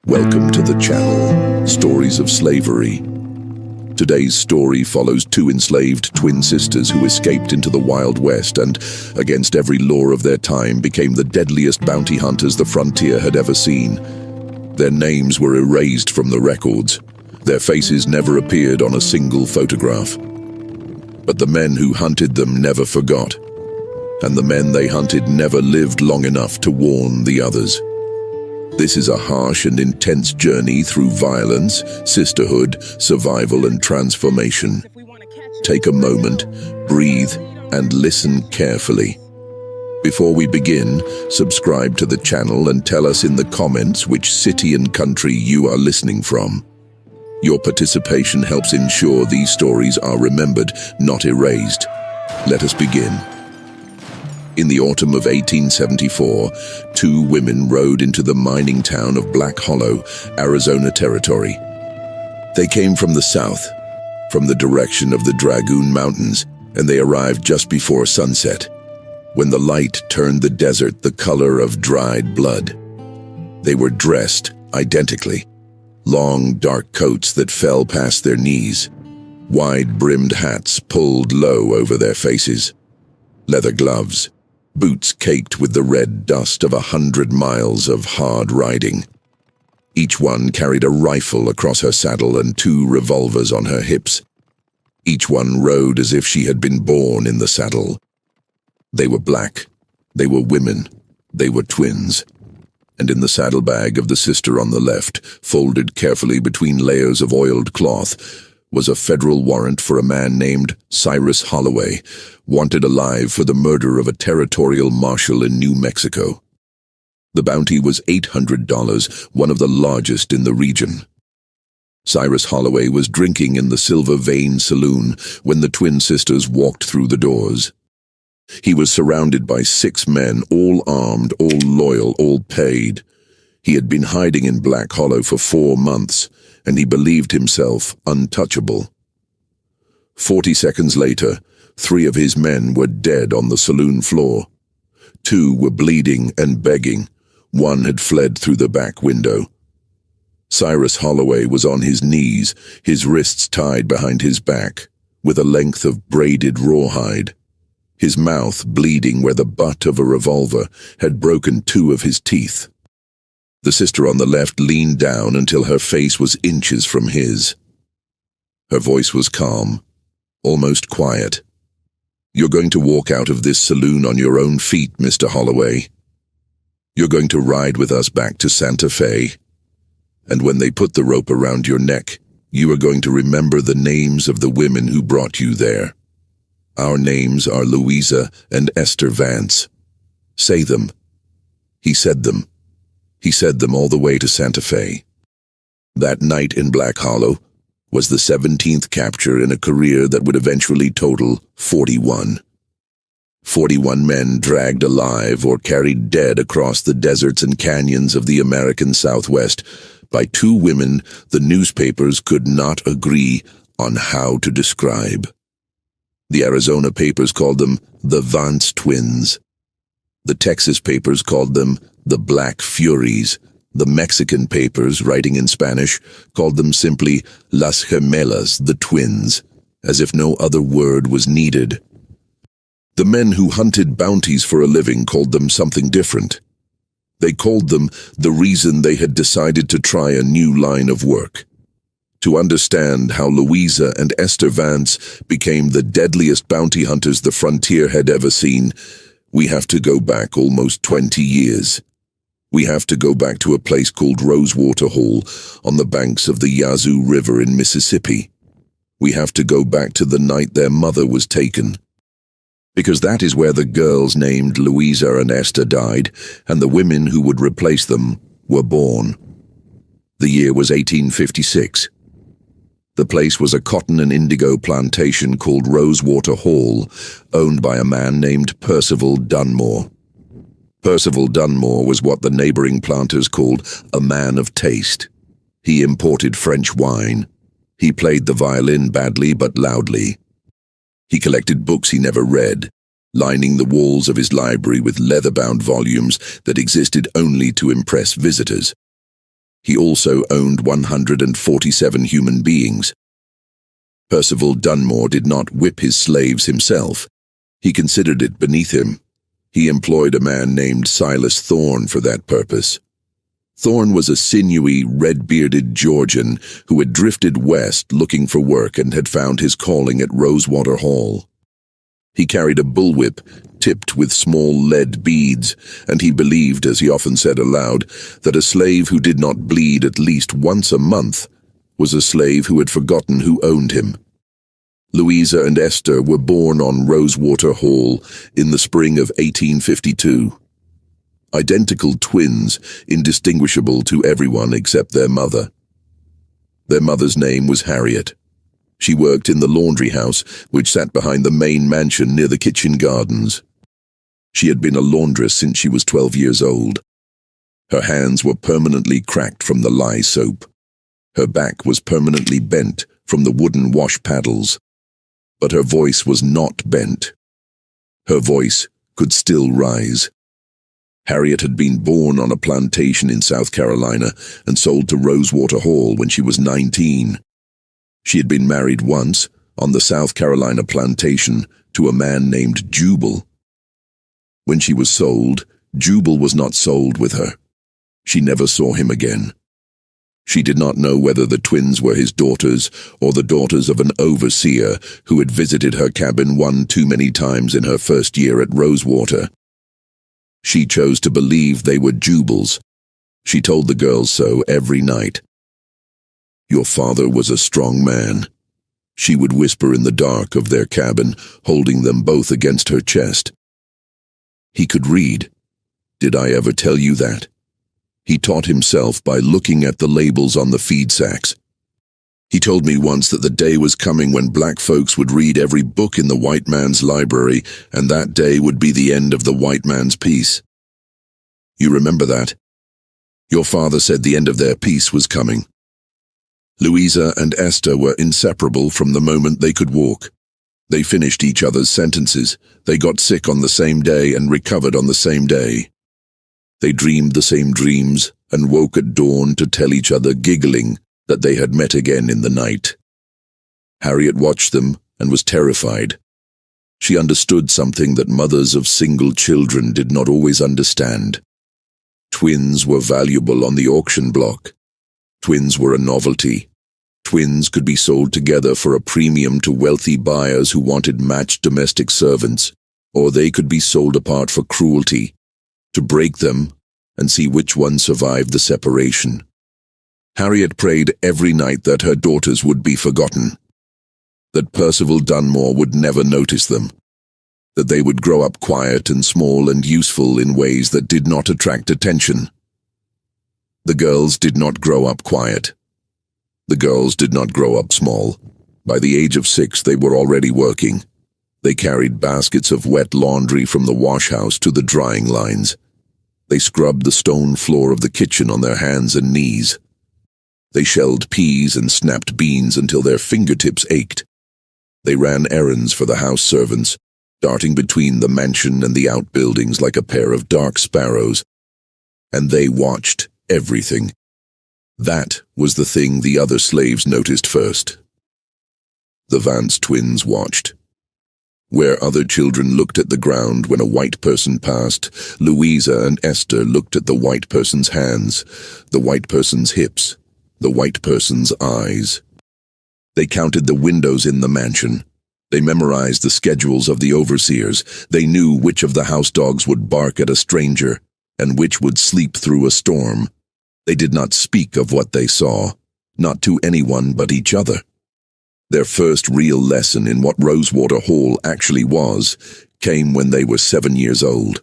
Welcome to the channel, Stories of Slavery. Today's story follows two enslaved twin sisters who escaped into the Wild West and, against every law of their time, became the deadliest bounty hunters the frontier had ever seen. Their names were erased from the records. Their faces never appeared on a single photograph. But the men who hunted them never forgot, and the men they hunted never lived long enough to warn the others. This is a harsh and intense journey through violence, sisterhood, survival, and transformation. Take a moment, breathe, and listen carefully. Before we begin, subscribe to the channel and tell us in the comments which city and country you are listening from. Your participation helps ensure these stories are remembered, not erased. Let us begin. In the autumn of 1874, two women rode into the mining town of Black Hollow, Arizona Territory. They came from the south, from the direction of the Dragoon Mountains, and they arrived just before sunset, when the light turned the desert the color of dried blood. They were dressed identically, long, dark coats that fell past their knees, wide-brimmed hats pulled low over their faces, leather gloves, boots caked with the red dust of 100 miles of hard riding. Each one carried a rifle across her saddle and two revolvers on her hips. Each one rode as if she had been born in the saddle. They were black, they were women, they were twins. And in the saddlebag of the sister on the left, folded carefully between layers of oiled cloth, was a federal warrant for a man named Cyrus Holloway, wanted alive for the murder of a territorial marshal in New Mexico. The bounty was $800, one of the largest in the region. Cyrus Holloway was drinking in the Silver Vein Saloon when the twin sisters walked through the doors. He was surrounded by 6 men, all armed, all loyal, all paid. He had been hiding in Black Hollow for 4 months, and he believed himself untouchable. 40 seconds later, 3 of his men were dead on the saloon floor. 2 were bleeding and begging. 1 had fled through the back window. Cyrus Holloway was on his knees, his wrists tied behind his back, with a length of braided rawhide. His mouth bleeding where the butt of a revolver had broken 2 of his teeth. The sister on the left leaned down until her face was inches from his. Her voice was calm, almost quiet. "You're going to walk out of this saloon on your own feet, Mr. Holloway. You're going to ride with us back to Santa Fe. And when they put the rope around your neck, you are going to remember the names of the women who brought you there. Our names are Louisa and Esther Vance. Say them." He said them. He said them all the way to Santa Fe. That night in Black Hollow was the 17th capture in a career that would eventually total 41. 41 men dragged alive or carried dead across the deserts and canyons of the American Southwest by 2 women the newspapers could not agree on how to describe. The Arizona papers called them the Vance twins. The Texas papers called them the Black Furies. The Mexican papers, writing in Spanish, called them simply Las Gemelas, the twins, as if no other word was needed. The men who hunted bounties for a living called them something different. They called them the reason they had decided to try a new line of work. To understand how Louisa and Esther Vance became the deadliest bounty hunters the frontier had ever seen, we have to go back almost 20 years. We have to go back to a place called Rosewater Hall on the banks of the Yazoo River in Mississippi. We have to go back to the night their mother was taken. Because that is where the girls named Louisa and Esther died, and the women who would replace them were born. The year was 1856. The place was a cotton and indigo plantation called Rosewater Hall, owned by a man named Percival Dunmore. Percival Dunmore was what the neighboring planters called a man of taste. He imported French wine. He played the violin badly but loudly. He collected books he never read, lining the walls of his library with leather-bound volumes that existed only to impress visitors. He also owned 147 human beings. Percival Dunmore did not whip his slaves himself. He considered it beneath him. He employed a man named Silas Thorne for that purpose. Thorne was a sinewy, red-bearded Georgian who had drifted west looking for work and had found his calling at Rosewater Hall. He carried a bullwhip tipped with small lead beads, and he believed, as he often said aloud, that a slave who did not bleed at least once a month was a slave who had forgotten who owned him. Louisa and Esther were born on Rosewater Hall in the spring of 1852. Identical twins, indistinguishable to everyone except their mother. Their mother's name was Harriet. She worked in the laundry house, which sat behind the main mansion near the kitchen gardens. She had been a laundress since she was 12 years old. Her hands were permanently cracked from the lye soap. Her back was permanently bent from the wooden wash paddles. But her voice was not bent. Her voice could still rise. Harriet had been born on a plantation in South Carolina and sold to Rosewater Hall when she was 19. She had been married once, on the South Carolina plantation, to a man named Jubal. When she was sold, Jubal was not sold with her. She never saw him again. She did not know whether the twins were his daughters or the daughters of an overseer who had visited her cabin one too many times in her first year at Rosewater. She chose to believe they were Jubal's. She told the girls so every night. "Your father was a strong man," she would whisper in the dark of their cabin, holding them both against her chest. "He could read. Did I ever tell you that? He taught himself by looking at the labels on the feed sacks. He told me once that the day was coming when black folks would read every book in the white man's library, and that day would be the end of the white man's peace. You remember that? Your father said the end of their peace was coming." Louisa and Esther were inseparable from the moment they could walk. They finished each other's sentences. They got sick on the same day and recovered on the same day. They dreamed the same dreams and woke at dawn to tell each other, giggling, that they had met again in the night. Harriet watched them and was terrified. She understood something that mothers of single children did not always understand. Twins were valuable on the auction block. Twins were a novelty. Twins could be sold together for a premium to wealthy buyers who wanted matched domestic servants, or they could be sold apart for cruelty, to break them and see which one survived the separation. Harriet prayed every night that her daughters would be forgotten, that Percival Dunmore would never notice them, that they would grow up quiet and small and useful in ways that did not attract attention. The girls did not grow up quiet. The girls did not grow up small. By the age of 6, they were already working. They carried baskets of wet laundry from the wash house to the drying lines. They scrubbed the stone floor of the kitchen on their hands and knees. They shelled peas and snapped beans until their fingertips ached. They ran errands for the house servants, darting between the mansion and the outbuildings like a pair of dark sparrows. And they watched everything. That was the thing the other slaves noticed first. The Vance twins watched. Where other children looked at the ground when a white person passed, Louisa and Esther looked at the white person's hands, the white person's hips, the white person's eyes. They counted the windows in the mansion. They memorized the schedules of the overseers. They knew which of the house dogs would bark at a stranger and which would sleep through a storm. They did not speak of what they saw, not to anyone but each other. Their first real lesson in what Rosewater Hall actually was came when they were 7 years old.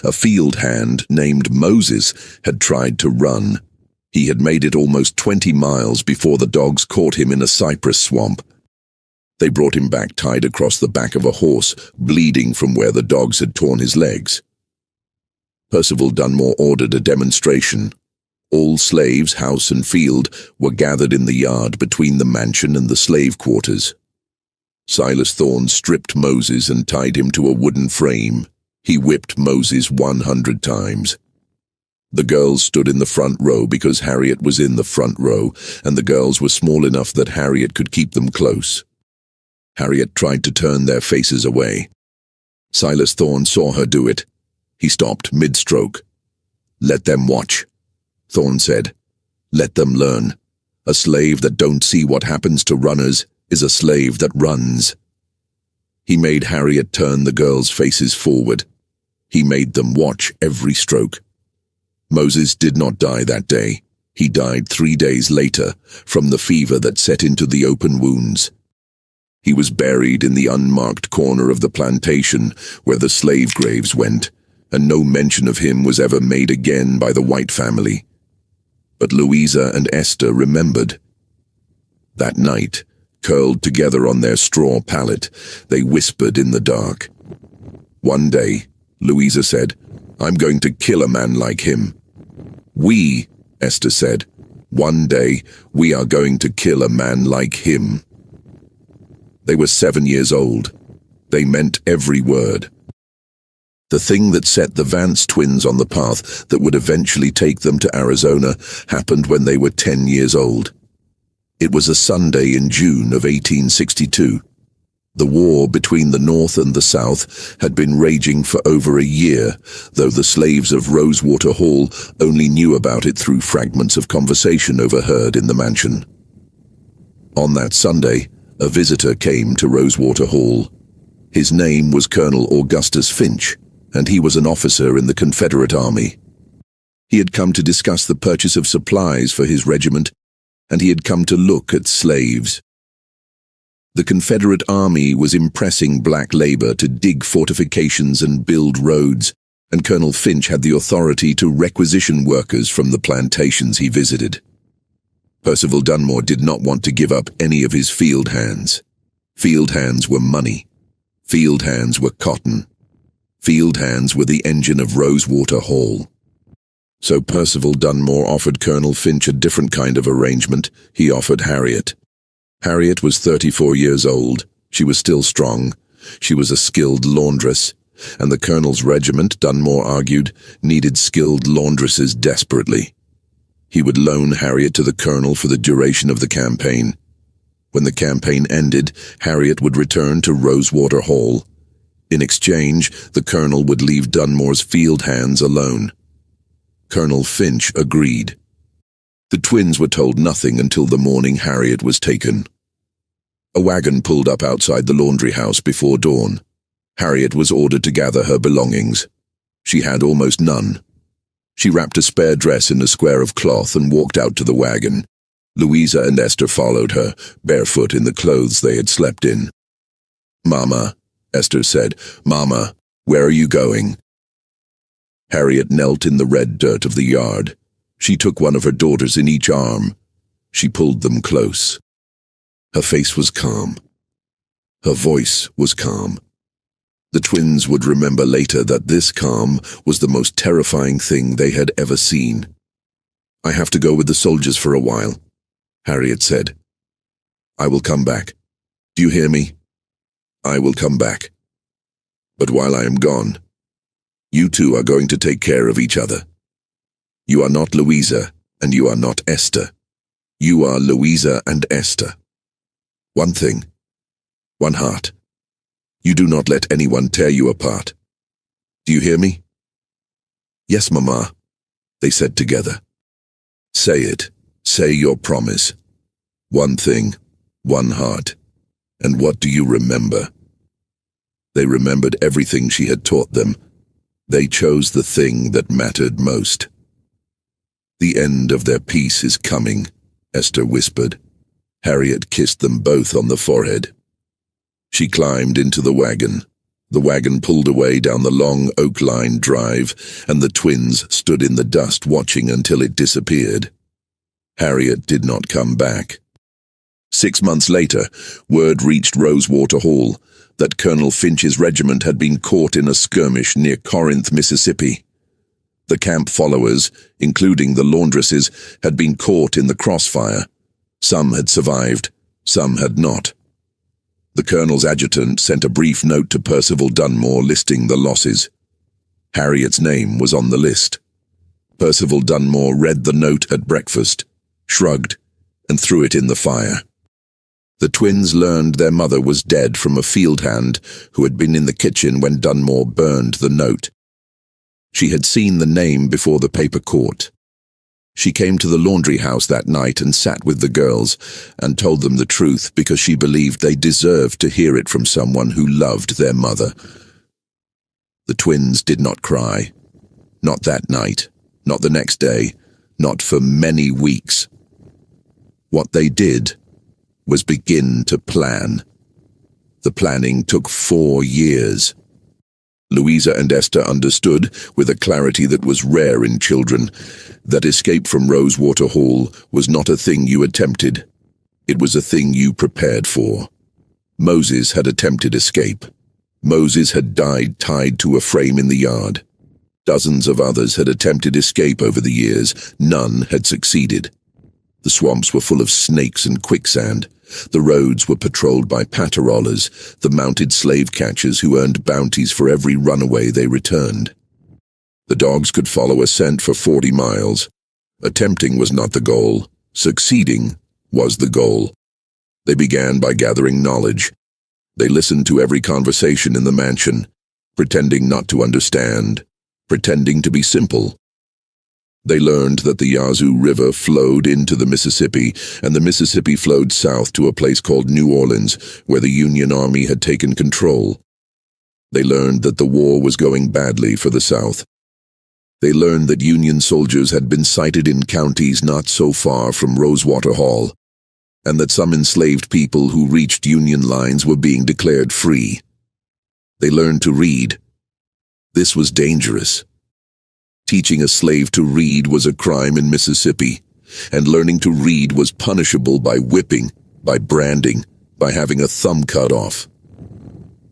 A field hand named Moses had tried to run. He had made it almost 20 miles before the dogs caught him in a cypress swamp. They brought him back tied across the back of a horse, bleeding from where the dogs had torn his legs. Percival Dunmore ordered a demonstration. All slaves, house and field, were gathered in the yard between the mansion and the slave quarters. Silas Thorne stripped Moses and tied him to a wooden frame. He whipped Moses 100 times. The girls stood in the front row because Harriet was in the front row, and the girls were small enough that Harriet could keep them close. Harriet tried to turn their faces away. Silas Thorne saw her do it. He stopped mid-stroke. "Let them watch," Thorne said. "Let them learn. A slave that don't see what happens to runners is a slave that runs." He made Harriet turn the girls' faces forward. He made them watch every stroke. Moses did not die that day. He died 3 days later from the fever that set into the open wounds. He was buried in the unmarked corner of the plantation where the slave graves went, and no mention of him was ever made again by the white family. But Louisa and Esther remembered. That night, curled together on their straw pallet, they whispered in the dark. One day, Louisa said, "I'm going to kill a man like him." "We," Esther said, "one day we are going to kill a man like him." They were 7 years old. They meant every word. The thing that set the Vance twins on the path that would eventually take them to Arizona happened when they were 10 years old. It was a Sunday in June of 1862. The war between the North and the South had been raging for over a year, though the slaves of Rosewater Hall only knew about it through fragments of conversation overheard in the mansion. On that Sunday, a visitor came to Rosewater Hall. His name was Colonel Augustus Finch, and he was an officer in the Confederate Army. He had come to discuss the purchase of supplies for his regiment, and he had come to look at slaves. The Confederate Army was impressing black labor to dig fortifications and build roads, and Colonel Finch had the authority to requisition workers from the plantations he visited. Percival Dunmore did not want to give up any of his field hands. Field hands were money. Field hands were cotton. Field hands were the engine of Rosewater Hall. So Percival Dunmore offered Colonel Finch a different kind of arrangement. He offered Harriet. Harriet was 34 years old. She was still strong. She was a skilled laundress, and the colonel's regiment, Dunmore argued, needed skilled laundresses desperately. He would loan Harriet to the colonel for the duration of the campaign. When the campaign ended, Harriet would return to Rosewater Hall. In exchange, the colonel would leave Dunmore's field hands alone. Colonel Finch agreed. The twins were told nothing until the morning Harriet was taken. A wagon pulled up outside the laundry house before dawn. Harriet was ordered to gather her belongings. She had almost none. She wrapped a spare dress in a square of cloth and walked out to the wagon. Louisa and Esther followed her, barefoot in the clothes they had slept in. "Mama," Esther said, "Mama, where are you going?" Harriet knelt in the red dirt of the yard. She took one of her daughters in each arm. She pulled them close. Her face was calm. Her voice was calm. The twins would remember later that this calm was the most terrifying thing they had ever seen. "I have to go with the soldiers for a while," Harriet said. "I will come back. Do you hear me? I will come back. But while I am gone, you two are going to take care of each other. You are not Louisa, and you are not Esther. You are Louisa and Esther. One thing, one heart. You do not let anyone tear you apart. Do you hear me?" "Yes, Mama," they said together. "Say it. Say your promise. One thing, one heart. And what do you remember?" They remembered everything she had taught them. They chose the thing that mattered most. "The end of their peace is coming," Esther whispered. Harriet kissed them both on the forehead. She climbed into the wagon. The wagon pulled away down the long oak-lined drive, and the twins stood in the dust watching until it disappeared. Harriet did not come back. 6 months later, word reached Rosewater Hall that Colonel Finch's regiment had been caught in a skirmish near Corinth, Mississippi. The camp followers, including the laundresses, had been caught in the crossfire. Some had survived, some had not. The colonel's adjutant sent a brief note to Percival Dunmore listing the losses. Harriet's name was on the list. Percival Dunmore read the note at breakfast, shrugged, and threw it in the fire. The twins learned their mother was dead from a field hand who had been in the kitchen when Dunmore burned the note. She had seen the name before the paper caught. She came to the laundry house that night and sat with the girls and told them the truth because she believed they deserved to hear it from someone who loved their mother. The twins did not cry. Not that night, not the next day, not for many weeks. What they did was begin to plan. The planning took 4 years. Louisa and Esther understood, with a clarity that was rare in children, that escape from Rosewater Hall was not a thing you attempted. It was a thing you prepared for. Moses had attempted escape. Moses had died tied to a frame in the yard. Dozens of others had attempted escape over the years. None had succeeded. The swamps were full of snakes and quicksand. The roads were patrolled by paterolers, the mounted slave catchers who earned bounties for every runaway they returned. The dogs could follow a scent for 40 miles. Attempting was not the goal. Succeeding was the goal. They began by gathering knowledge. They listened to every conversation in the mansion, pretending not to understand, pretending to be simple. They learned that the Yazoo River flowed into the Mississippi, and the Mississippi flowed south to a place called New Orleans, where the Union Army had taken control. They learned that the war was going badly for the South. They learned that Union soldiers had been sighted in counties not so far from Rosewater Hall, and that some enslaved people who reached Union lines were being declared free. They learned to read. This was dangerous. Teaching a slave to read was a crime in Mississippi, and learning to read was punishable by whipping, by branding, by having a thumb cut off.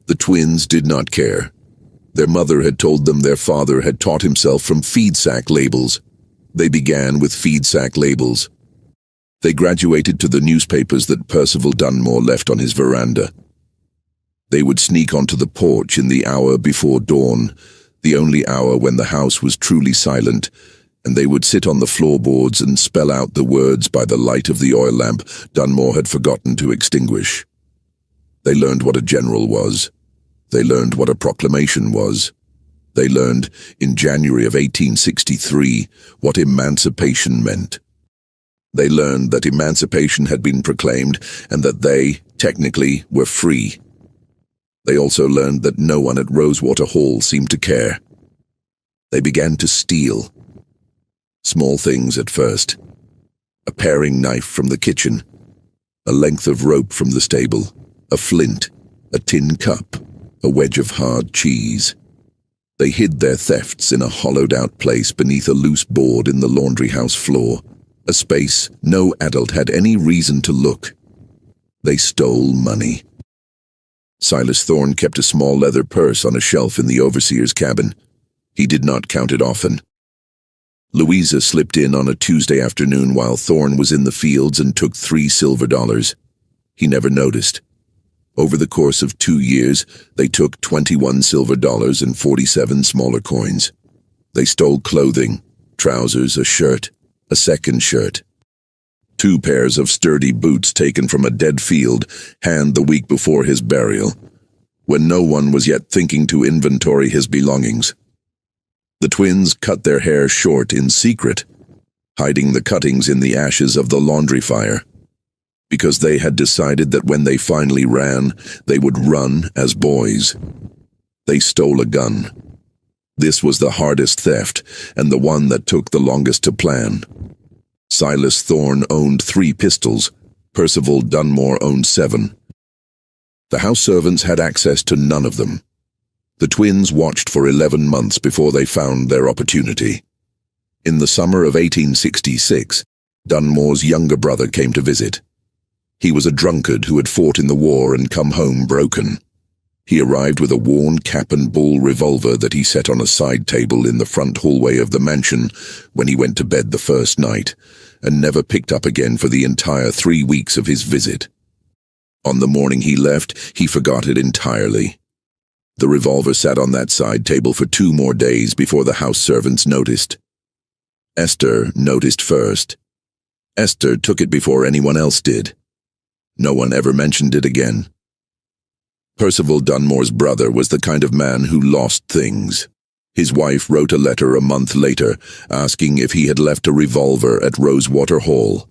The twins did not care. Their mother had told them their father had taught himself from feed sack labels. They began with feed sack labels. They graduated to the newspapers that Percival Dunmore left on his veranda. They would sneak onto the porch in the hour before dawn, the only hour when the house was truly silent, and they would sit on the floorboards and spell out the words by the light of the oil lamp Dunmore had forgotten to extinguish. They learned what a general was. They learned what a proclamation was. They learned, in January of 1863, what emancipation meant. They learned that emancipation had been proclaimed and that they, technically, were free. They also learned that no one at Rosewater Hall seemed to care. They began to steal. Small things at first. A paring knife from the kitchen, a length of rope from the stable, a flint, a tin cup, a wedge of hard cheese. They hid their thefts in a hollowed-out place beneath a loose board in the laundry house floor, a space no adult had any reason to look. They stole money. Silas Thorne kept a small leather purse on a shelf in the overseer's cabin. He did not count it often. Louisa slipped in on a Tuesday afternoon while Thorne was in the fields and took $3 silver. He never noticed. Over the course of 2 years, they took $21 silver and 47 smaller coins. They stole clothing, trousers, a shirt, a second shirt. 2 pairs of sturdy boots taken from a dead field hand the week before his burial, when no one was yet thinking to inventory his belongings. The twins cut their hair short in secret, hiding the cuttings in the ashes of the laundry fire, because they had decided that when they finally ran, they would run as boys. They stole a gun. This was the hardest theft, and the one that took the longest to plan. Silas Thorne owned 3 pistols. Percival Dunmore owned 7. The house servants had access to none of them. The twins watched for 11 months before they found their opportunity. In the summer of 1866, Dunmore's younger brother came to visit. He was a drunkard who had fought in the war and come home broken. He arrived with a worn cap-and-ball revolver that he set on a side table in the front hallway of the mansion when he went to bed the first night, and never picked up again for the entire 3 weeks of his visit. On the morning he left, he forgot it entirely. The revolver sat on that side table for 2 more days before the house servants noticed. Esther noticed first. Esther took it before anyone else did. No one ever mentioned it again. Percival Dunmore's brother was the kind of man who lost things. His wife wrote a letter a month later asking if he had left a revolver at Rosewater Hall.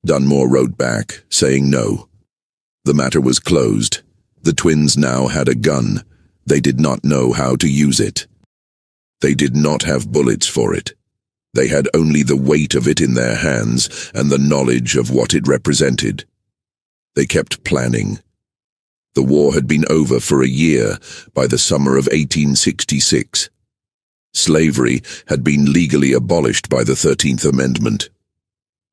Dunmore wrote back, saying no. The matter was closed. The twins now had a gun. They did not know how to use it. They did not have bullets for it. They had only the weight of it in their hands and the knowledge of what it represented. They kept planning. The war had been over for a year by the summer of 1866. Slavery had been legally abolished by the 13th Amendment.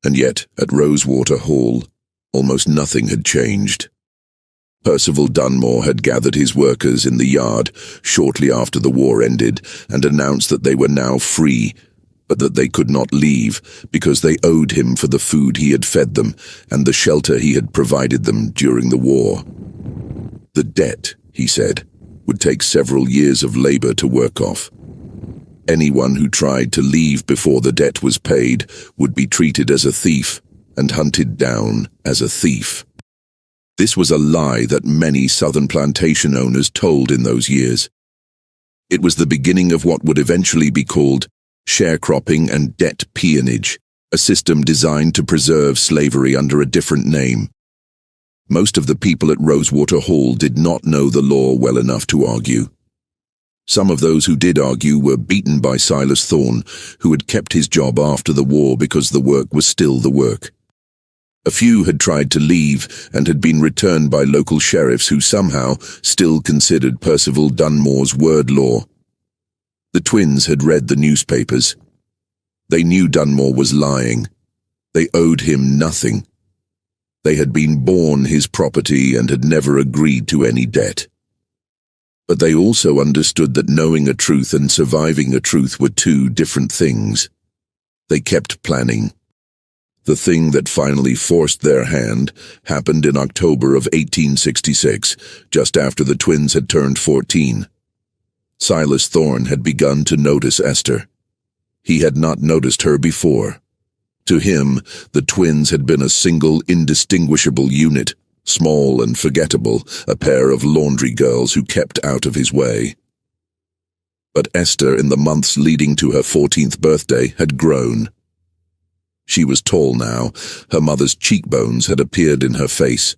And yet, at Rosewater Hall, almost nothing had changed. Percival Dunmore had gathered his workers in the yard shortly after the war ended and announced that they were now free, but that they could not leave because they owed him for the food he had fed them and the shelter he had provided them during the war. The debt, he said, would take several years of labor to work off. Anyone who tried to leave before the debt was paid would be treated as a thief and hunted down as a thief. This was a lie that many Southern plantation owners told in those years. It was the beginning of what would eventually be called sharecropping and debt peonage, a system designed to preserve slavery under a different name. Most of the people at Rosewater Hall did not know the law well enough to argue. Some of those who did argue were beaten by Silas Thorne, who had kept his job after the war because the work was still the work. A few had tried to leave and had been returned by local sheriffs who somehow still considered Percival Dunmore's word law. The twins had read the newspapers. They knew Dunmore was lying. They owed him nothing. They had been born his property and had never agreed to any debt. But they also understood that knowing a truth and surviving a truth were two different things. They kept planning. The thing that finally forced their hand happened in October of 1866, just after the twins had turned 14. Silas Thorne had begun to notice Esther. He had not noticed her before. To him, the twins had been a single, indistinguishable unit, small and forgettable, a pair of laundry girls who kept out of his way. But Esther, in the months leading to her 14th birthday, had grown. She was tall now. Her mother's cheekbones had appeared in her face.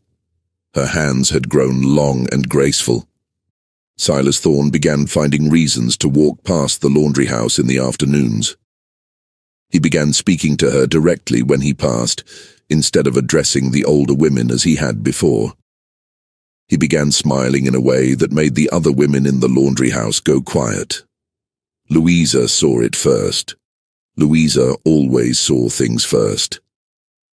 Her hands had grown long and graceful. Silas Thorne began finding reasons to walk past the laundry house in the afternoons. He began speaking to her directly when he passed, instead of addressing the older women as he had before. He began smiling in a way that made the other women in the laundry house go quiet. Louisa saw it first. Louisa always saw things first.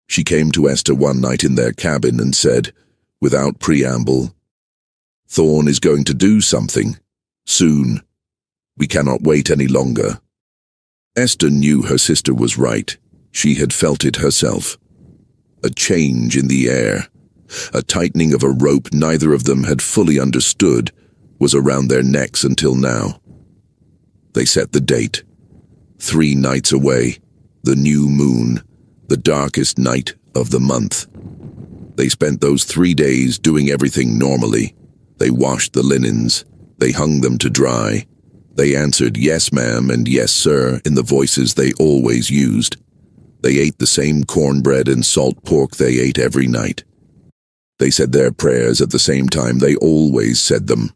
She came to Esther one night in their cabin and said, without preamble, "Thorne is going to do something. Soon. We cannot wait any longer." Esther knew her sister was right. She had felt it herself. A change in the air, a tightening of a rope neither of them had fully understood, was around their necks until now. They set the date. 3 nights away, the new moon, the darkest night of the month. They spent those 3 days doing everything normally. They washed the linens. They hung them to dry. They answered yes ma'am and yes sir in the voices they always used. They ate the same cornbread and salt pork they ate every night. They said their prayers at the same time they always said them.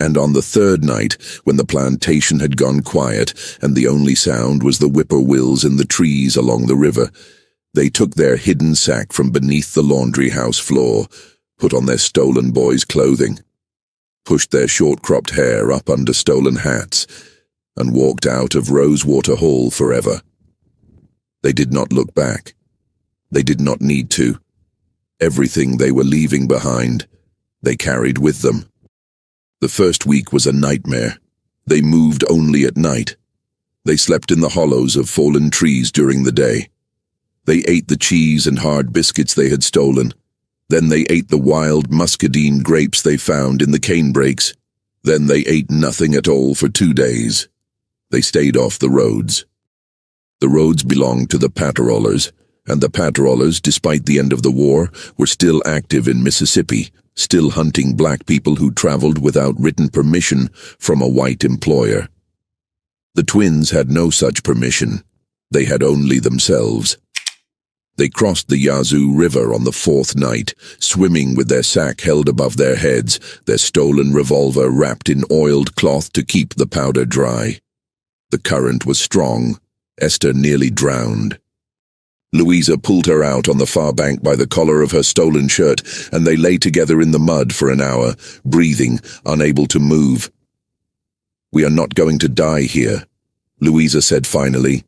And on the 3rd night, when the plantation had gone quiet and the only sound was the whippoorwills in the trees along the river, they took their hidden sack from beneath the laundry house floor, put on their stolen boys' clothing, pushed their short-cropped hair up under stolen hats, and walked out of Rosewater Hall forever. They did not look back. They did not need to. Everything they were leaving behind, they carried with them. The first week was a nightmare. They moved only at night. They slept in the hollows of fallen trees during the day. They ate the cheese and hard biscuits they had stolen. Then they ate the wild muscadine grapes they found in the canebrakes. Then they ate nothing at all for 2 days. They stayed off the roads. The roads belonged to the patrollers, and the patrollers, despite the end of the war, were still active in Mississippi, still hunting black people who traveled without written permission from a white employer. The twins had no such permission. They had only themselves. They crossed the Yazoo River on the fourth night, swimming with their sack held above their heads, their stolen revolver wrapped in oiled cloth to keep the powder dry. The current was strong. Esther nearly drowned. Louisa pulled her out on the far bank by the collar of her stolen shirt, and they lay together in the mud for an hour, breathing, unable to move. "We are not going to die here," Louisa said finally.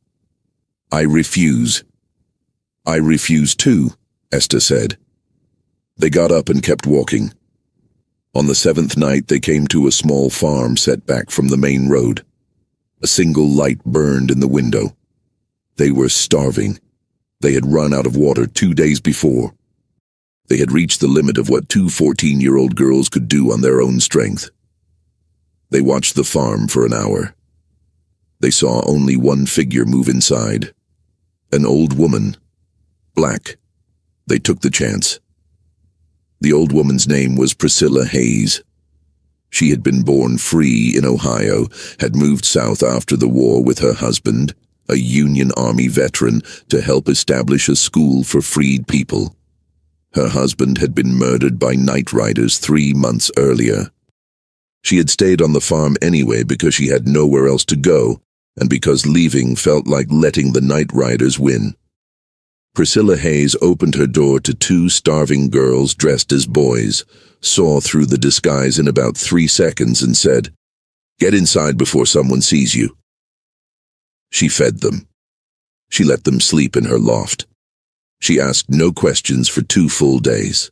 "I refuse." "I refuse too," Esther said. They got up and kept walking. On the seventh night they came to a small farm set back from the main road. A single light burned in the window. They were starving. They had run out of water 2 days before. They had reached the limit of what two 14-year-old girls could do on their own strength. They watched the farm for an hour. They saw only one figure move inside. An old woman. Black. They took the chance. The old woman's name was Priscilla Hayes. She had been born free in Ohio, had moved south after the war with her husband, a Union Army veteran, to help establish a school for freed people. Her husband had been murdered by night riders 3 months earlier. She had stayed on the farm anyway because she had nowhere else to go, and because leaving felt like letting the night riders win. Priscilla Hayes opened her door to 2 starving girls dressed as boys, saw through the disguise in about 3 seconds and said, "Get inside before someone sees you." She fed them. She let them sleep in her loft. She asked no questions for 2 full days.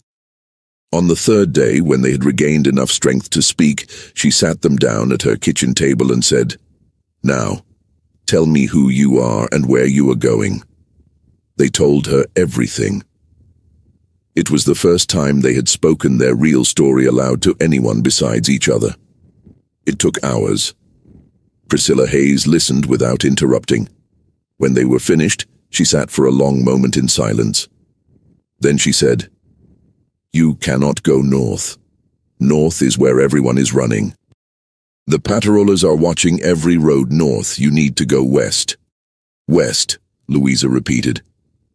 On the 3rd day, when they had regained enough strength to speak, she sat them down at her kitchen table and said, "Now, tell me who you are and where you are going." They told her everything. It was the first time they had spoken their real story aloud to anyone besides each other. It took hours. Priscilla Hayes listened without interrupting. When they were finished, she sat for a long moment in silence. Then she said, "You cannot go north. North is where everyone is running. The patrollers are watching every road north. You need to go west." "West," Louisa repeated.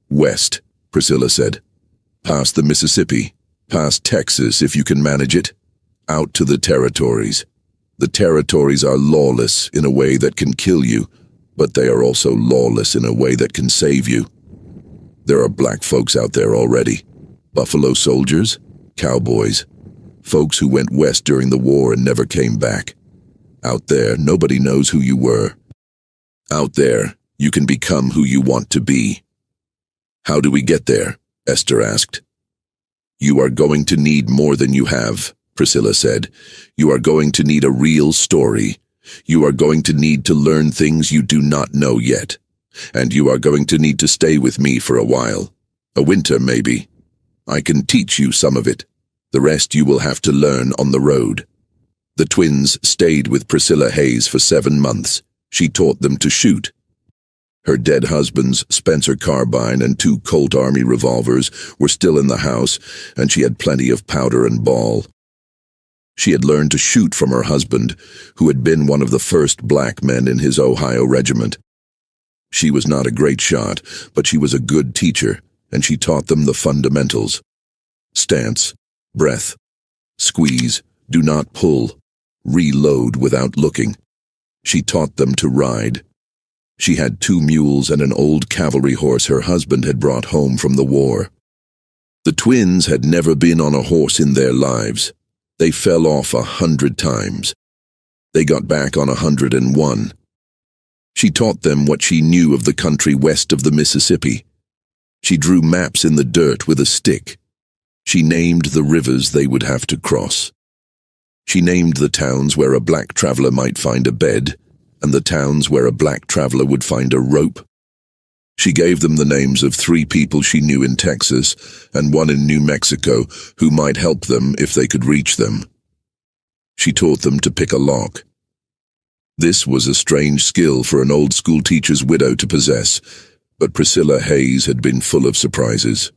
"West," Priscilla said. "Past the Mississippi, past Texas if you can manage it, out to the territories. The territories are lawless in a way that can kill you, but they are also lawless in a way that can save you. There are black folks out there already. Buffalo soldiers, cowboys, folks who went west during the war and never came back. Out there, nobody knows who you were. Out there, you can become who you want to be." "How do we get there?" Esther asked. "You are going to need more than you have," Priscilla said. "You are going to need a real story. You are going to need to learn things you do not know yet. And you are going to need to stay with me for a while. A winter, maybe. I can teach you some of it. The rest you will have to learn on the road." The twins stayed with Priscilla Hayes for 7 months. She taught them to shoot. Her dead husband's Spencer carbine and 2 Colt Army revolvers were still in the house, and she had plenty of powder and ball. She had learned to shoot from her husband, who had been one of the first black men in his Ohio regiment. She was not a great shot, but she was a good teacher, and she taught them the fundamentals. Stance, breath, squeeze, do not pull, reload without looking. She taught them to ride. She had 2 mules and an old cavalry horse her husband had brought home from the war. The twins had never been on a horse in their lives. They fell off 100 times. They got back on 101. She taught them what she knew of the country west of the Mississippi. She drew maps in the dirt with a stick. She named the rivers they would have to cross. She named the towns where a black traveler might find a bed, and the towns where a black traveler would find a rope. She gave them the names of 3 people she knew in Texas and 1 in New Mexico who might help them if they could reach them. She taught them to pick a lock. This was a strange skill for an old school teacher's widow to possess, but Priscilla Hayes had been full of surprises.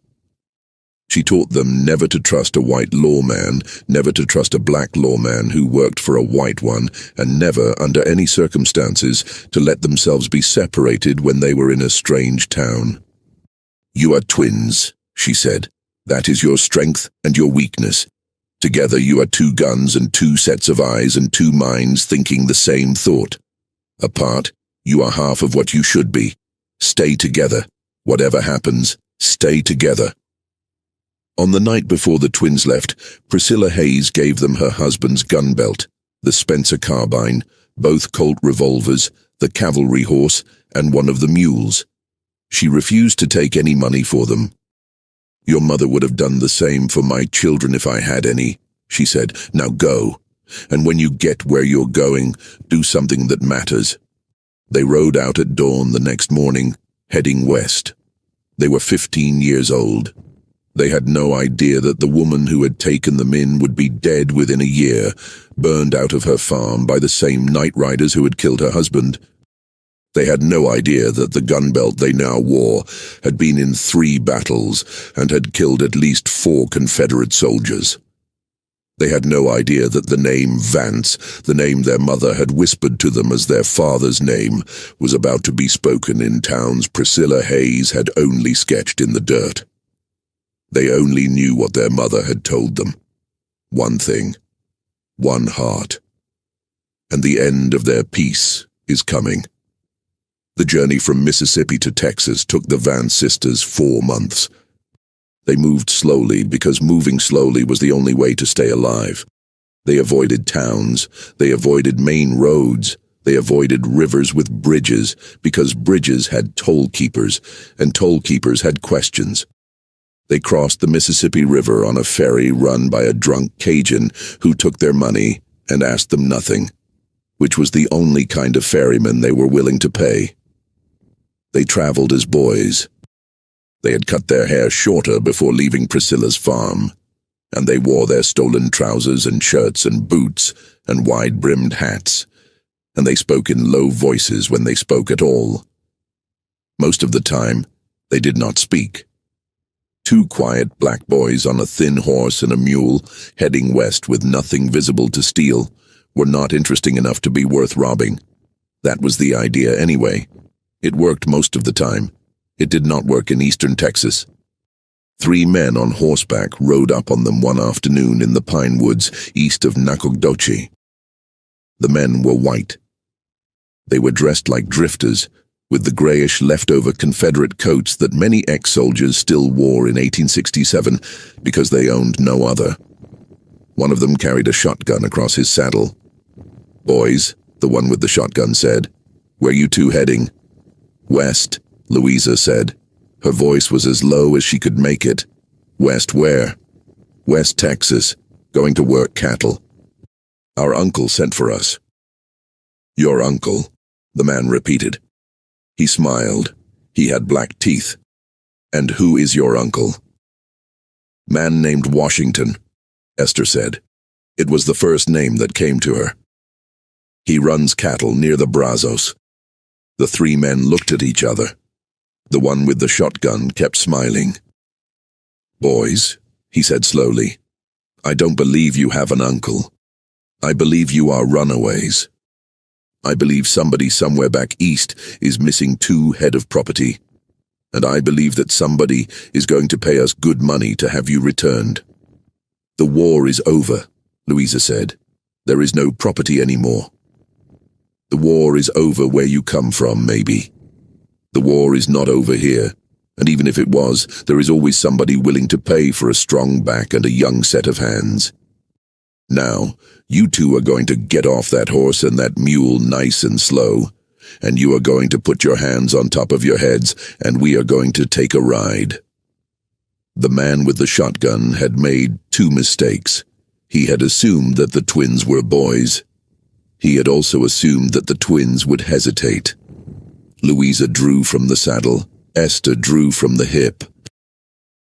She taught them never to trust a white lawman, never to trust a black lawman who worked for a white one, and never, under any circumstances, to let themselves be separated when they were in a strange town. "You are twins," she said. "That is your strength and your weakness. Together you are two guns and two sets of eyes and two minds thinking the same thought. Apart, you are half of what you should be. Stay together. Whatever happens, stay together." On the night before the twins left, Priscilla Hayes gave them her husband's gun belt, the Spencer carbine, both Colt revolvers, the cavalry horse, and one of the mules. She refused to take any money for them. "Your mother would have done the same for my children if I had any," she said. "Now go, and when you get where you're going, do something that matters." They rode out at dawn the next morning, heading west. They were 15 years old. They had no idea that the woman who had taken them in would be dead within a year, burned out of her farm by the same night riders who had killed her husband. They had no idea that the gun belt they now wore had been in 3 battles and had killed at least 4 Confederate soldiers. They had no idea that the name Vance, the name their mother had whispered to them as their father's name, was about to be spoken in towns Priscilla Hayes had only sketched in the dirt. They only knew what their mother had told them. One thing, one heart. And the end of their peace is coming. The journey from Mississippi to Texas took the Vance sisters 4 months. They moved slowly because moving slowly was the only way to stay alive. They avoided towns, they avoided main roads, they avoided rivers with bridges because bridges had toll keepers and toll keepers had questions. They crossed the Mississippi River on a ferry run by a drunk Cajun who took their money and asked them nothing, which was the only kind of ferryman they were willing to pay. They traveled as boys. They had cut their hair shorter before leaving Priscilla's farm, and they wore their stolen trousers and shirts and boots and wide-brimmed hats, and they spoke in low voices when they spoke at all. Most of the time, they did not speak. 2 quiet black boys on a thin horse and a mule, heading west with nothing visible to steal, were not interesting enough to be worth robbing. That was the idea anyway. It worked most of the time. It did not work in eastern Texas. 3 men on horseback rode up on them one afternoon in the pine woods east of Nacogdoches. The men were white. They were dressed like drifters, with the grayish leftover Confederate coats that many ex-soldiers still wore in 1867 because they owned no other. One of them carried a shotgun across his saddle. "Boys," the one with the shotgun said, "where you 2 heading?" "West," Louisa said. Her voice was as low as she could make it. "West where?" "West Texas, going to work cattle. Our uncle sent for us." "Your uncle," the man repeated. He smiled. He had black teeth. "And who is your uncle?" "Man named Washington," Esther said. It was the first name that came to her. "He runs cattle near the Brazos." The 3 men looked at each other. The one with the shotgun kept smiling. "Boys," he said slowly, "I don't believe you have an uncle. I believe you are runaways. I believe somebody somewhere back east is missing 2 head of property. And I believe that somebody is going to pay us good money to have you returned." "The war is over," Louisa said. "There is no property anymore. The war is over where you come from, maybe. The war is not over here, and even if it was, there is always somebody willing to pay for a strong back and a young set of hands. Now, you 2 are going to get off that horse and that mule nice and slow, and you are going to put your hands on top of your heads, and we are going to take a ride." The man with the shotgun had made 2 mistakes. He had assumed that the twins were boys. He had also assumed that the twins would hesitate. Louisa drew from the saddle. Esther drew from the hip.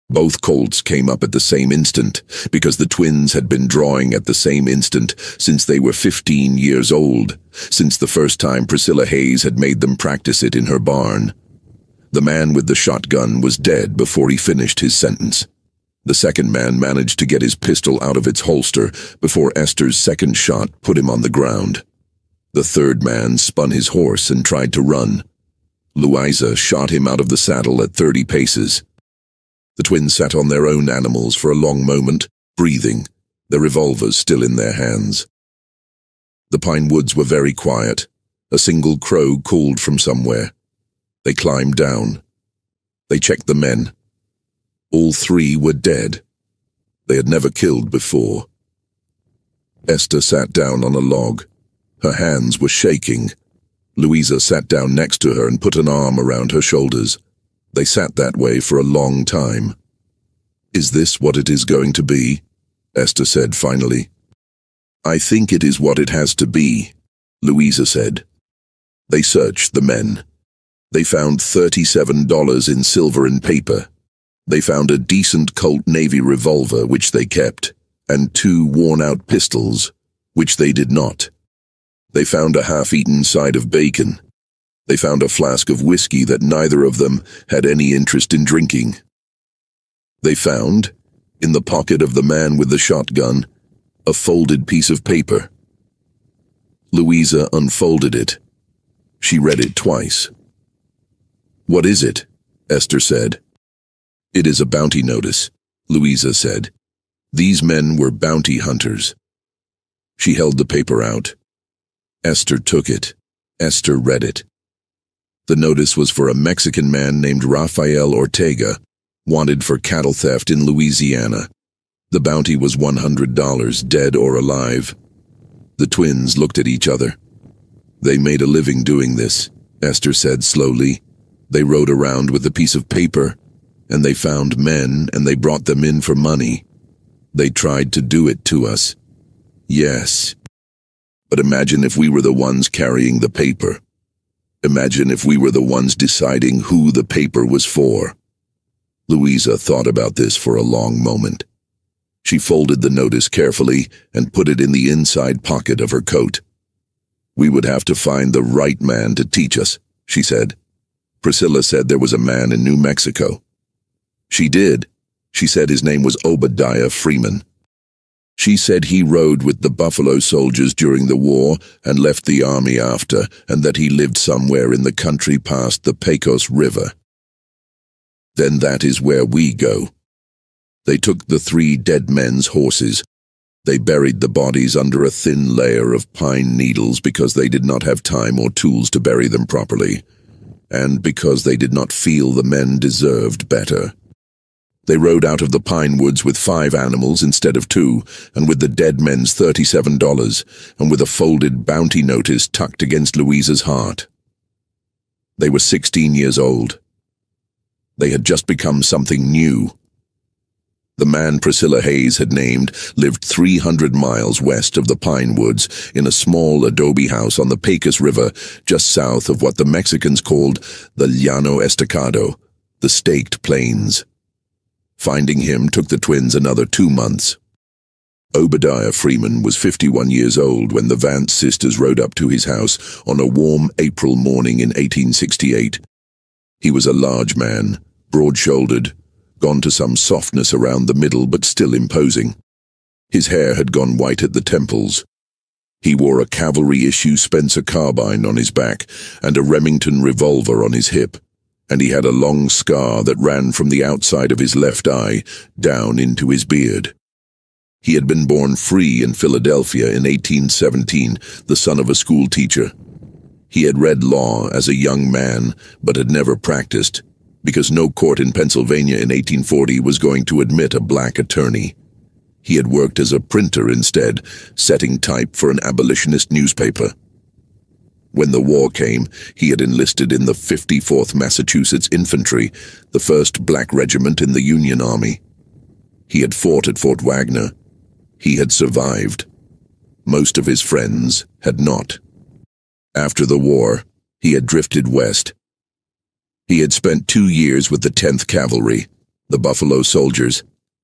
Both colts came up at the same instant, because the twins had been drawing at the same instant since they were 15 years old, since the first time Priscilla Hayes had made them practice it in her barn. The man with the shotgun was dead before he finished his sentence. The second man managed to get his pistol out of its holster before Esther's second shot put him on the ground. The third man spun his horse and tried to run. Louisa shot him out of the saddle at 30 paces. The twins sat on their own animals for a long moment, breathing, their revolvers still in their hands. The pine woods were very quiet. A single crow called from somewhere. They climbed down. They checked the men. All three were dead. They had never killed before. Esther sat down on a log. Her hands were shaking. Louisa sat down next to her and put an arm around her shoulders. They sat that way for a long time. "Is this what it is going to be?" Esther said finally. "I think it is what it has to be," Louisa said. They searched the men. They found $37 in silver and paper. They found a decent Colt Navy revolver, which they kept, and 2 worn-out pistols, which they did not. They found a half-eaten side of bacon. They found a flask of whiskey that neither of them had any interest in drinking. They found, in the pocket of the man with the shotgun, a folded piece of paper. Louisa unfolded it. She read it twice. "What is it?" Esther said. "It is a bounty notice," Louisa said. "These men were bounty hunters." She held the paper out. Esther took it. Esther read it. The notice was for a Mexican man named Rafael Ortega, wanted for cattle theft in Louisiana. The bounty was $100, dead or alive. The twins looked at each other. "They made a living doing this," Esther said slowly. "They rode around with a piece of paper, and they found men, and they brought them in for money. They tried to do it to us. Yes. But imagine if we were the ones carrying the paper. Imagine if we were the ones deciding who the paper was for." Louisa thought about this for a long moment. She folded the notice carefully and put it in the inside pocket of her coat. "We would have to find the right man to teach us," she said. "Priscilla said there was a man in New Mexico." "She did. She said his name was Obadiah Freeman. She said he rode with the Buffalo Soldiers during the war and left the army after, and that he lived somewhere in the country past the Pecos River. Then that is where we go." They took the 3 dead men's horses. They buried the bodies under a thin layer of pine needles because they did not have time or tools to bury them properly, and because they did not feel the men deserved better. They rode out of the pine woods with 5 animals instead of 2, and with the dead men's $37, and with a folded bounty notice tucked against Louisa's heart. They were 16 years old. They had just become something new. The man Priscilla Hayes had named lived 300 miles west of the pine woods in a small adobe house on the Pecos River just south of what the Mexicans called the Llano Estacado, the Staked Plains. Finding him took the twins another 2 months. Obadiah Freeman was 51 years old when the Vance sisters rode up to his house on a warm April morning in 1868. He was a large man, broad-shouldered, gone to some softness around the middle but still imposing. His hair had gone white at the temples. He wore a cavalry-issue Spencer carbine on his back and a Remington revolver on his hip, and he had a long scar that ran from the outside of his left eye down into his beard. He had been born free in Philadelphia in 1817, the son of a school teacher. He had read law as a young man, but had never practiced, because no court in Pennsylvania in 1840 was going to admit a black attorney. He had worked as a printer instead, setting type for an abolitionist newspaper. When the war came, he had enlisted in the 54th Massachusetts Infantry, the 1st Black Regiment in the Union Army. He had fought at Fort Wagner. He had survived. Most of his friends had not. After the war, he had drifted west. He had spent 2 years with the 10th Cavalry, the Buffalo Soldiers,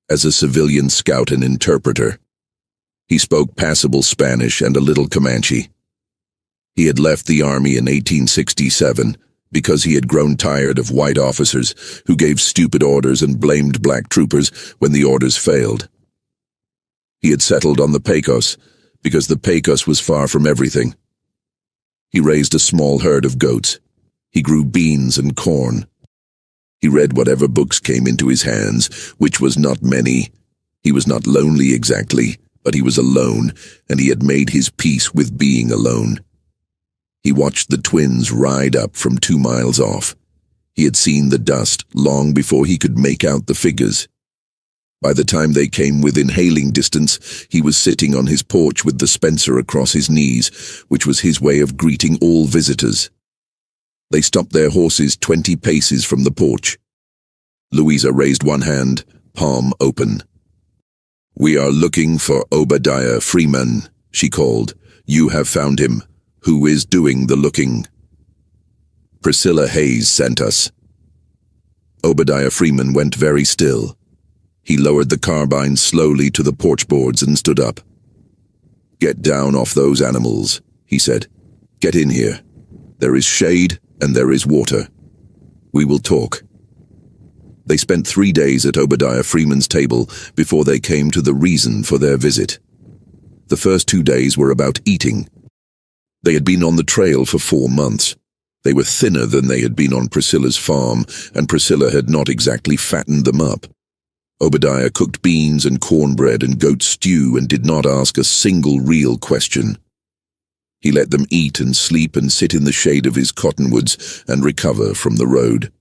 as a civilian scout and interpreter. He spoke passable Spanish and a little Comanche. He had left the army in 1867 because he had grown tired of white officers who gave stupid orders and blamed black troopers when the orders failed. He had settled on the Pecos because the Pecos was far from everything. He raised a small herd of goats. He grew beans and corn. He read whatever books came into his hands, which was not many. He was not lonely exactly, but he was alone, and he had made his peace with being alone. He watched the twins ride up from 2 miles off. He had seen the dust long before he could make out the figures. By the time they came within hailing distance, he was sitting on his porch with the Spencer across his knees, which was his way of greeting all visitors. They stopped their horses 20 paces from the porch. Louisa raised one hand, palm open. "We are looking for Obadiah Freeman," she called. "You have found him. Who is doing the looking?" "Priscilla Hayes sent us." Obadiah Freeman went very still. He lowered the carbine slowly to the porch boards and stood up. "Get down off those animals," he said. "Get in here. There is shade and there is water. We will talk." They spent 3 days at Obadiah Freeman's table before they came to the reason for their visit. The first 2 days were about eating. They had been on the trail for 4 months. They were thinner than they had been on Priscilla's farm, and Priscilla had not exactly fattened them up. Obadiah cooked beans and cornbread and goat stew and did not ask a single real question. He let them eat and sleep and sit in the shade of his cottonwoods and recover from the road.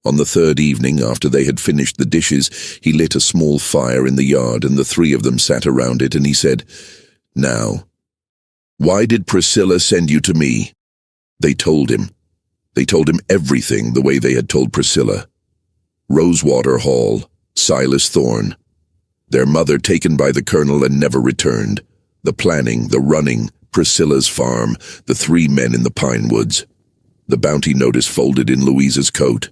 On the 3rd evening, after they had finished the dishes, he lit a small fire in the yard and the 3 of them sat around it, and he said, "Now, why did Priscilla send you to me?" They told him. They told him everything the way they had told Priscilla. Rosewater Hall, Silas Thorne. Their mother taken by the colonel and never returned. The planning, the running, Priscilla's farm, the 3 men in the pine woods. The bounty notice folded in Louisa's coat.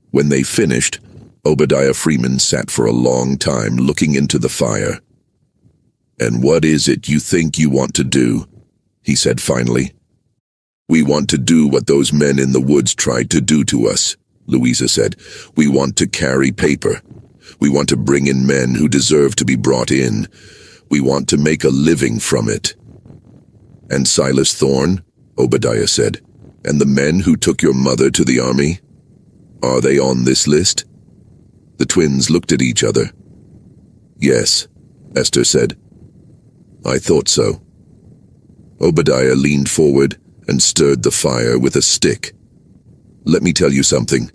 When they finished, Obadiah Freeman sat for a long time looking into the fire. "And what is it you think you want to do?" he said finally. "We want to do what those men in the woods tried to do to us," Louisa said. "We want to carry paper. We want to bring in men who deserve to be brought in. We want to make a living from it." "And Silas Thorne," Obadiah said, "and the men who took your mother to the army? Are they on this list?" The twins looked at each other. "Yes," Esther said. "I thought so." Obadiah leaned forward and stirred the fire with a stick. "Let me tell you something.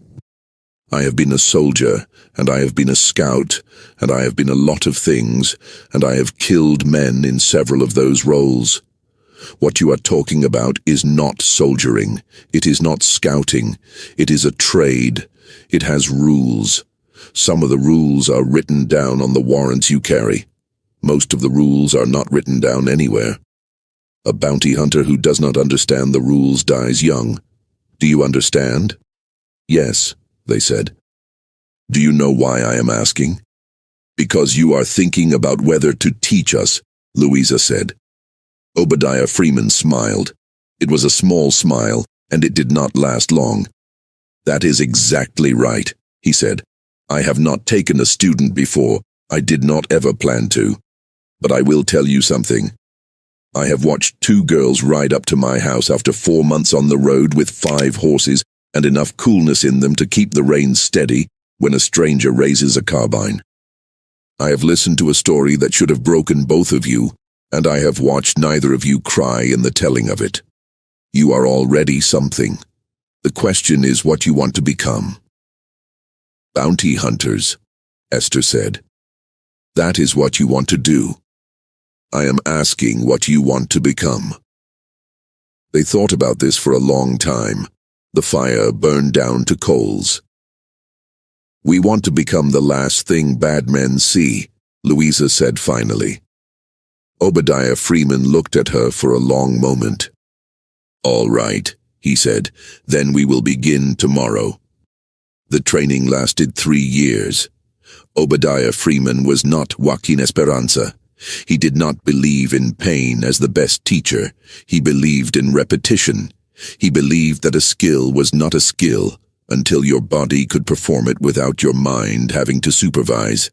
I have been a soldier, and I have been a scout, and I have been a lot of things, and I have killed men in several of those roles. What you are talking about is not soldiering. It is not scouting. It is a trade. It has rules. Some of the rules are written down on the warrants you carry. Most of the rules are not written down anywhere. A bounty hunter who does not understand the rules dies young. Do you understand?" "Yes," they said. "Do you know why I am asking?" "Because you are thinking about whether to teach us," Louisa said. Obadiah Freeman smiled. It was a small smile, and it did not last long. "That is exactly right," he said. "I have not taken a student before. I did not ever plan to. But I will tell you something. I have watched 2 girls ride up to my house after 4 months on the road with 5 horses and enough coolness in them to keep the reins steady when a stranger raises a carbine. I have listened to a story that should have broken both of you, and I have watched neither of you cry in the telling of it. You are already something. The question is what you want to become." "Bounty hunters," Esther said. "That is what you want to do. I am asking what you want to become." They thought about this for a long time. The fire burned down to coals. "We want to become the last thing bad men see," Louisa said finally. Obadiah Freeman looked at her for a long moment. "All right," he said, "then we will begin tomorrow." The training lasted 3 years. Obadiah Freeman was not Joaquin Esperanza. He did not believe in pain as the best teacher. He believed in repetition. He believed that a skill was not a skill until your body could perform it without your mind having to supervise.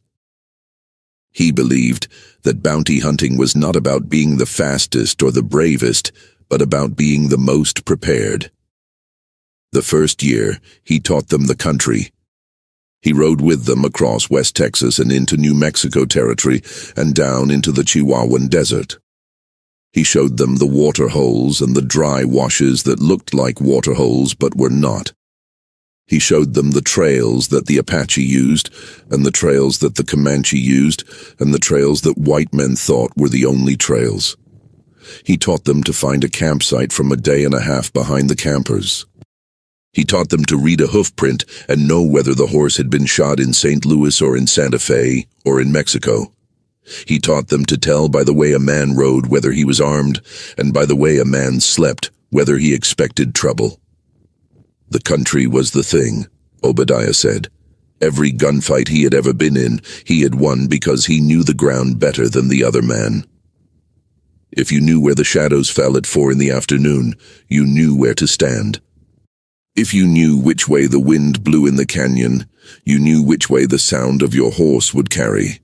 He believed that bounty hunting was not about being the fastest or the bravest, but about being the most prepared. The first year, he taught them the country. He rode with them across West Texas and into New Mexico territory and down into the Chihuahuan Desert. He showed them the water holes and the dry washes that looked like water holes but were not. He showed them the trails that the Apache used, and the trails that the Comanche used, and the trails that white men thought were the only trails. He taught them to find a campsite from a day and a half behind the campers. He taught them to read a hoof print and know whether the horse had been shot in St. Louis or in Santa Fe or in Mexico. He taught them to tell by the way a man rode whether he was armed, and by the way a man slept whether he expected trouble. The country was the thing, Obadiah said. Every gunfight he had ever been in, he had won because he knew the ground better than the other man. If you knew where the shadows fell at 4 in the afternoon, you knew where to stand. If you knew which way the wind blew in the canyon, you knew which way the sound of your horse would carry.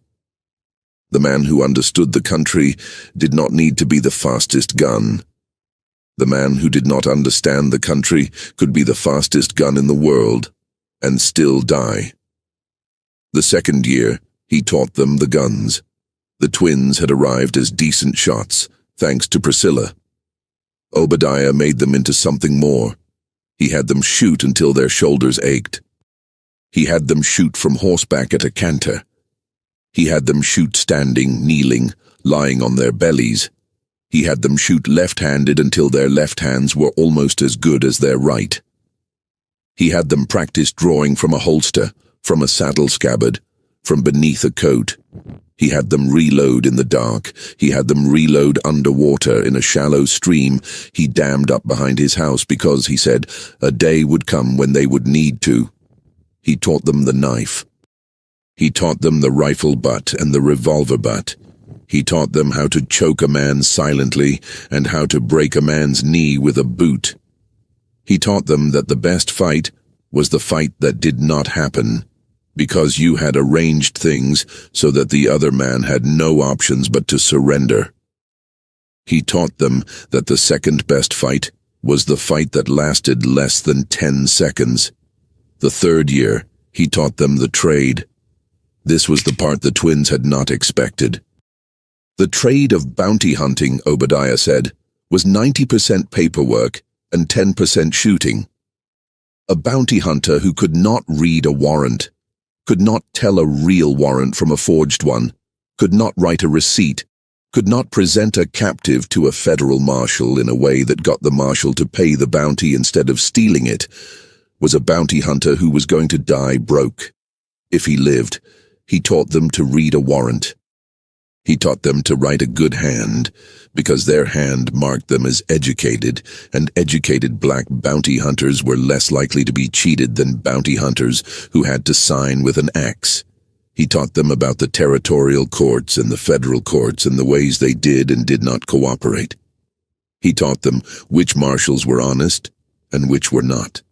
The man who understood the country did not need to be the fastest gun. The man who did not understand the country could be the fastest gun in the world and still die. The second year, he taught them the guns. The twins had arrived as decent shots, thanks to Priscilla. Obadiah made them into something more. He had them shoot until their shoulders ached. He had them shoot from horseback at a canter. He had them shoot standing, kneeling, lying on their bellies. He had them shoot left-handed until their left hands were almost as good as their right. He had them practice drawing from a holster, from a saddle scabbard, from beneath a coat. He had them reload in the dark. He had them reload underwater in a shallow stream he dammed up behind his house because, he said, a day would come when they would need to. He taught them the knife. He taught them the rifle butt and the revolver butt. He taught them how to choke a man silently and how to break a man's knee with a boot. He taught them that the best fight was the fight that did not happen, because you had arranged things so that the other man had no options but to surrender. He taught them that the second best fight was the fight that lasted less than 10 seconds. The third year, he taught them the trade. This was the part the twins had not expected. The trade of bounty hunting, Obadiah said, was 90% paperwork and 10% shooting. A bounty hunter who could not read a warrant, could not tell a real warrant from a forged one, could not write a receipt, could not present a captive to a federal marshal in a way that got the marshal to pay the bounty instead of stealing it, was a bounty hunter who was going to die broke. If he lived, he taught them to read a warrant. He taught them to write a good hand, because their hand marked them as educated, and educated black bounty hunters were less likely to be cheated than bounty hunters who had to sign with an axe. He taught them about the territorial courts and the federal courts and the ways they did and did not cooperate. He taught them which marshals were honest and which were not.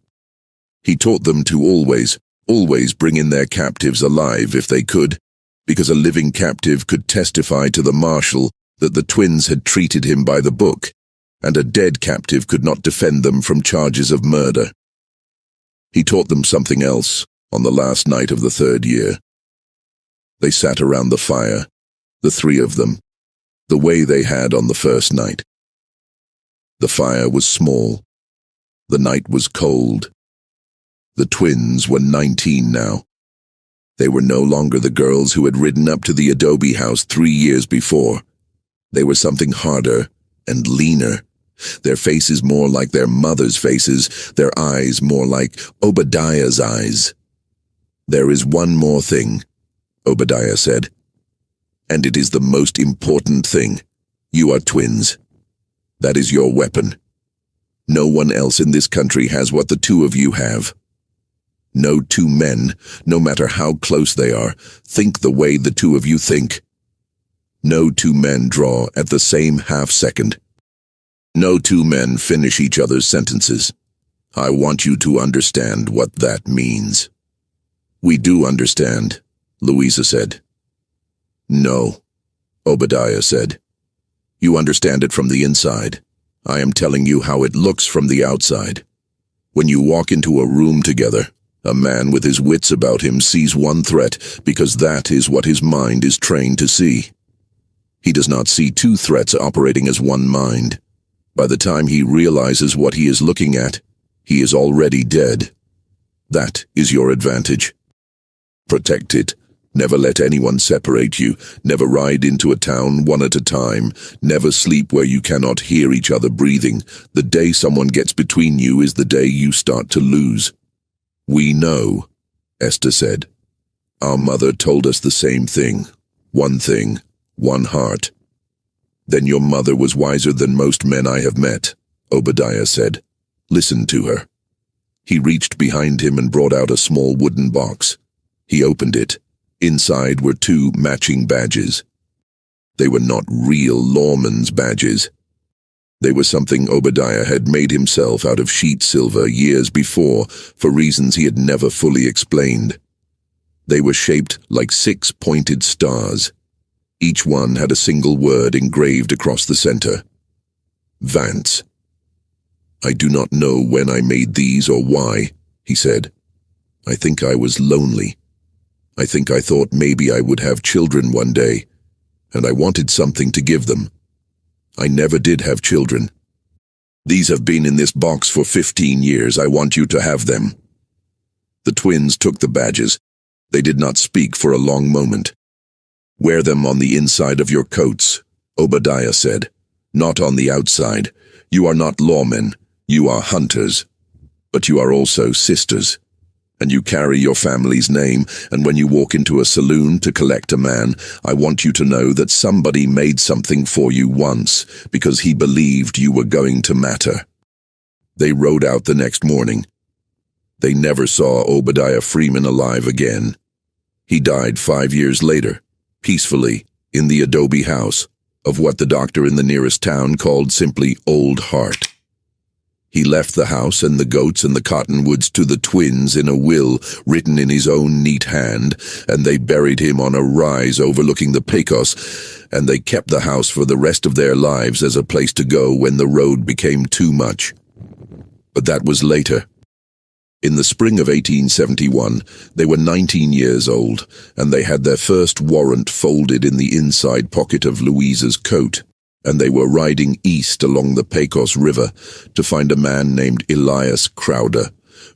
He taught them to always bring in their captives alive if they could, because a living captive could testify to the marshal that the twins had treated him by the book, and a dead captive could not defend them from charges of murder. He taught them something else on the last night of the third year. They sat around the fire, the three of them, the way they had on the first night. The fire was small. The night was cold. The twins were 19 now. They were no longer the girls who had ridden up to the adobe house 3 years before. They were something harder and leaner, their faces more like their mother's faces, their eyes more like Obadiah's eyes. "There is one more thing," Obadiah said, "and it is the most important thing. You are twins. That is your weapon. No one else in this country has what the two of you have. No two men, no matter how close they are, think the way the two of you think. No two men draw at the same half-second. No two men finish each other's sentences. I want you to understand what that means." "We do understand," Louisa said. "No," Obadiah said. "You understand it from the inside. I am telling you how it looks from the outside. When you walk into a room together, a man with his wits about him sees one threat because that is what his mind is trained to see. He does not see two threats operating as one mind. By the time he realizes what he is looking at, he is already dead. That is your advantage. Protect it. Never let anyone separate you. Never ride into a town one at a time. Never sleep where you cannot hear each other breathing. The day someone gets between you is the day you start to lose." "We know," Esther said. "Our mother told us the same thing. One thing, one heart." "Then your mother was wiser than most men I have met," Obadiah said. "Listen to her." He reached behind him and brought out a small wooden box. He opened it. Inside were two matching badges. They were not real lawman's badges. They were something Obadiah had made himself out of sheet silver years before for reasons he had never fully explained. They were shaped like 6 pointed stars. Each one had a single word engraved across the center. Vance. "I do not know when I made these or why," he said. "I think I was lonely. I think I thought maybe I would have children one day, and I wanted something to give them. I never did have children. These have been in this box for 15 years. I want you to have them." The twins took the badges. They did not speak for a long moment. "Wear them on the inside of your coats," Obadiah said. "Not on the outside. You are not lawmen. You are hunters. But you are also sisters. And you carry your family's name, and when you walk into a saloon to collect a man, I want you to know that somebody made something for you once because he believed you were going to matter." They rode out the next morning. They never saw Obadiah Freeman alive again. He died 5 years later, peacefully, in the adobe house of what the doctor in the nearest town called simply Old Heart. He left the house and the goats and the cottonwoods to the twins in a will written in his own neat hand, and they buried him on a rise overlooking the Pecos, and they kept the house for the rest of their lives as a place to go when the road became too much. But that was later. In the spring of 1871, they were 19 years old, and they had their first warrant folded in the inside pocket of Louisa's coat, and they were riding east along the Pecos River to find a man named Elias Crowder,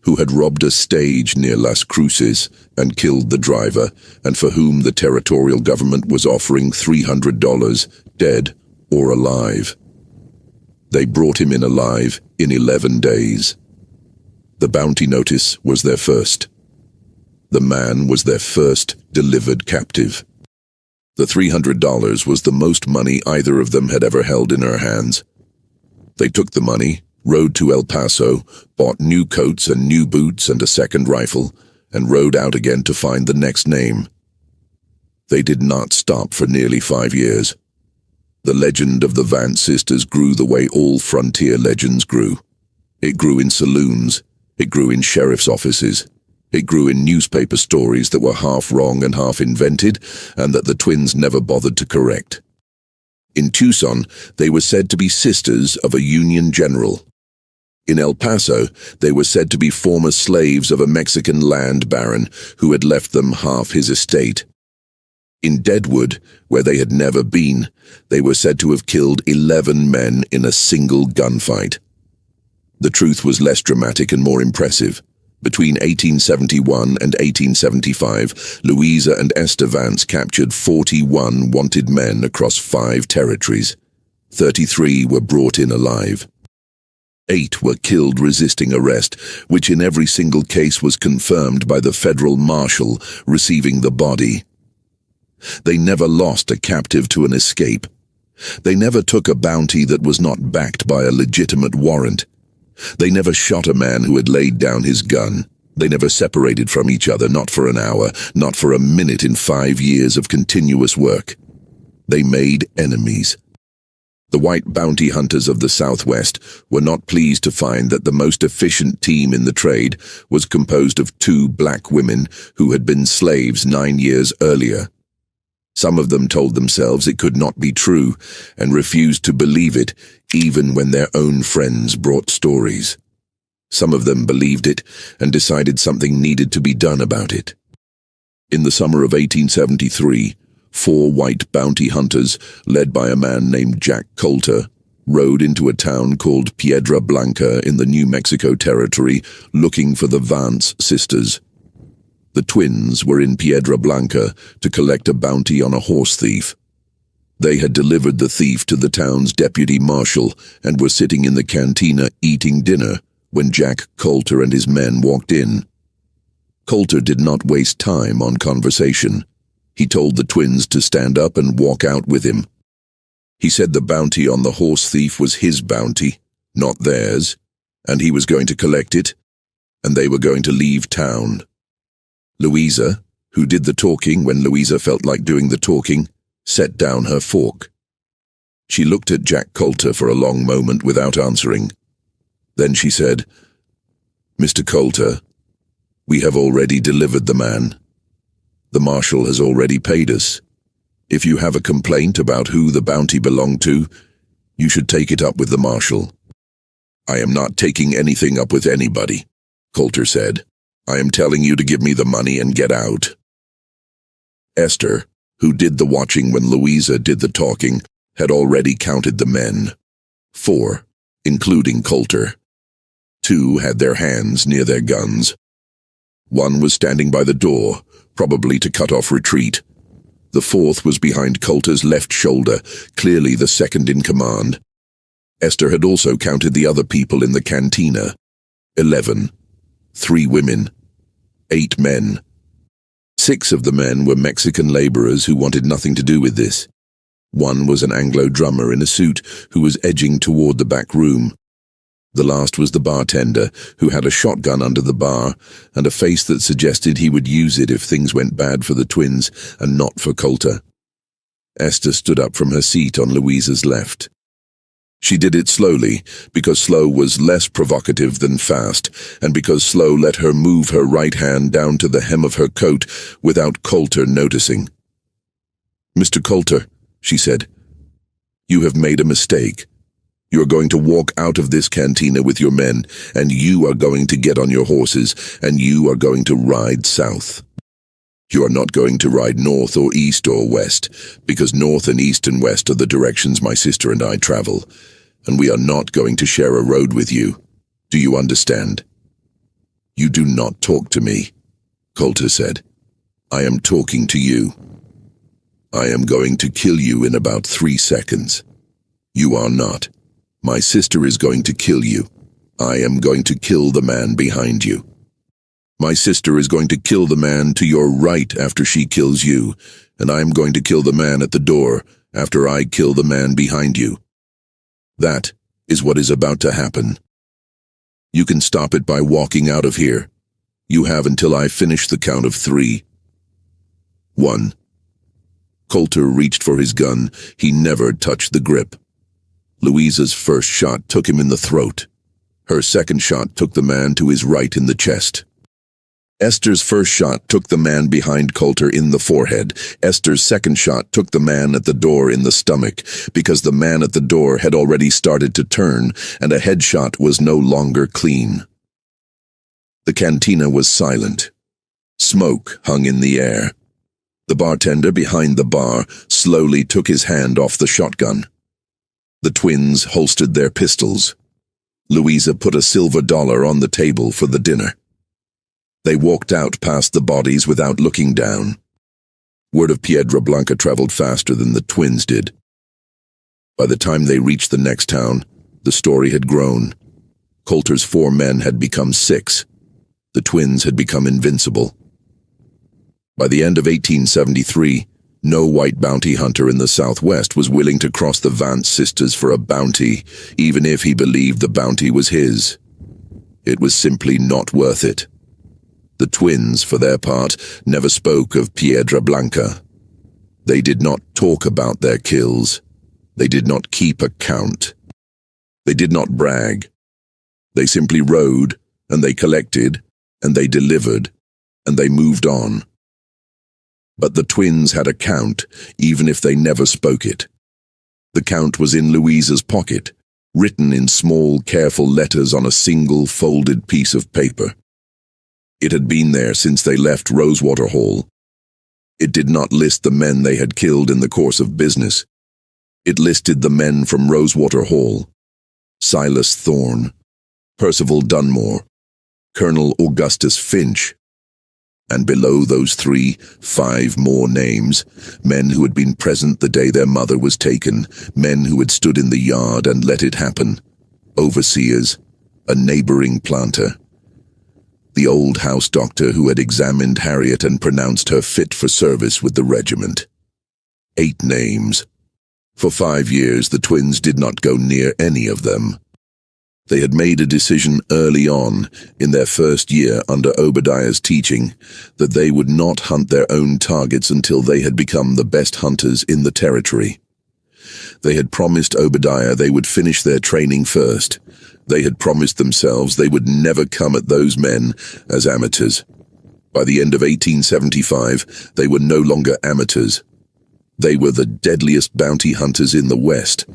who had robbed a stage near Las Cruces and killed the driver, and for whom the territorial government was offering $300, dead or alive. They brought him in alive in 11 days. The bounty notice was their first. The man was their first delivered captive. The $300 was the most money either of them had ever held in her hands. They took the money, rode to El Paso, bought new coats and new boots and a second rifle, and rode out again to find the next name. They did not stop for nearly 5 years. The legend of the Vance sisters grew the way all frontier legends grew. It grew in saloons. It grew in sheriff's offices. It grew in newspaper stories that were half wrong and half invented, and that the twins never bothered to correct. In Tucson, they were said to be sisters of a Union general. In El Paso, they were said to be former slaves of a Mexican land baron who had left them half his estate. In Deadwood, where they had never been, they were said to have killed 11 men in a single gunfight. The truth was less dramatic and more impressive. Between 1871 and 1875, Louisa and Esther Vance captured 41 wanted men across 5 territories. 33 were brought in alive. 8 were killed resisting arrest, which in every single case was confirmed by the federal marshal receiving the body. They never lost a captive to an escape. They never took a bounty that was not backed by a legitimate warrant. They never shot a man who had laid down his gun. They never separated from each other, not for an hour, not for a minute in 5 years of continuous work. They made enemies. The white bounty hunters of the Southwest were not pleased to find that the most efficient team in the trade was composed of 2 black women who had been slaves 9 years earlier. Some of them told themselves it could not be true and refused to believe it even when their own friends brought stories. Some of them believed it and decided something needed to be done about it. In the summer of 1873, 4 white bounty hunters, led by a man named Jack Coulter, rode into a town called Piedra Blanca in the New Mexico territory looking for the Vance sisters. The twins were in Piedra Blanca to collect a bounty on a horse thief. They had delivered the thief to the town's deputy marshal and were sitting in the cantina eating dinner when Jack Coulter and his men walked in. Coulter did not waste time on conversation. He told the twins to stand up and walk out with him. He said the bounty on the horse thief was his bounty, not theirs, and he was going to collect it, and they were going to leave town. Louisa, who did the talking when Louisa felt like doing the talking, set down her fork. She looked at Jack Coulter for a long moment without answering. Then she said, "Mr. Coulter, we have already delivered the man. The marshal has already paid us. If you have a complaint about who the bounty belonged to, you should take it up with the marshal." "I am not taking anything up with anybody," Coulter said. "I am telling you to give me the money and get out." Esther, who did the watching when Louisa did the talking, had already counted the men. 4, including Coulter. 2 had their hands near their guns. 1 was standing by the door, probably to cut off retreat. The 4th was behind Coulter's left shoulder, clearly the second in command. Esther had also counted the other people in the cantina. 11. 3 women. 8 men. 6 of the men were Mexican laborers who wanted nothing to do with this. 1 was an Anglo drummer in a suit who was edging toward the back room. The last was the bartender, who had a shotgun under the bar and a face that suggested he would use it if things went bad for the twins and not for Coulter. Esther stood up from her seat on Louisa's left. She did it slowly, because slow was less provocative than fast, and because slow let her move her right hand down to the hem of her coat without Coulter noticing. "Mr. Coulter," she said, "you have made a mistake. You are going to walk out of this cantina with your men, and you are going to get on your horses, and you are going to ride south. You are not going to ride north or east or west, because north and east and west are the directions my sister and I travel, and we are not going to share a road with you. Do you understand?" "You do not talk to me," Coulter said. "I am talking to you. I am going to kill you in about 3 seconds. You are not. My sister is going to kill you. I am going to kill the man behind you. My sister is going to kill the man to your right after she kills you, and I am going to kill the man at the door after I kill the man behind you. That is what is about to happen. You can stop it by walking out of here. You have until I finish the count of 3. 1. Coulter reached for his gun. He never touched the grip. Louisa's first shot took him in the throat. Her second shot took the man to his right in the chest. Esther's first shot took the man behind Coulter in the forehead. Esther's second shot took the man at the door in the stomach, because the man at the door had already started to turn, and a headshot was no longer clean. The cantina was silent. Smoke hung in the air. The bartender behind the bar slowly took his hand off the shotgun. The twins holstered their pistols. Louisa put a silver dollar on the table for the dinner. They walked out past the bodies without looking down. Word of Piedra Blanca traveled faster than the twins did. By the time they reached the next town, the story had grown. Coulter's 4 men had become 6. The twins had become invincible. By the end of 1873, no white bounty hunter in the Southwest was willing to cross the Vance sisters for a bounty, even if he believed the bounty was his. It was simply not worth it. The twins, for their part, never spoke of Piedra Blanca. They did not talk about their kills. They did not keep a count. They did not brag. They simply rode, and they collected, and they delivered, and they moved on. But the twins had a count, even if they never spoke it. The count was in Louisa's pocket, written in small, careful letters on a single folded piece of paper. It had been there since they left Rosewater Hall. It did not list the men they had killed in the course of business. It listed the men from Rosewater Hall: Silas Thorne, Percival Dunmore, Colonel Augustus Finch, and below those 5 more names, men who had been present the day their mother was taken, men who had stood in the yard and let it happen, overseers, a neighboring planter, the old house doctor who had examined Harriet and pronounced her fit for service with the regiment. 8 names. For 5 years, the twins did not go near any of them. They had made a decision early on, in their first year under Obadiah's teaching, that they would not hunt their own targets until they had become the best hunters in the territory. They had promised Obadiah they would finish their training first. They had promised themselves they would never come at those men as amateurs. By the end of 1875, they were no longer amateurs. They were the deadliest bounty hunters in the West.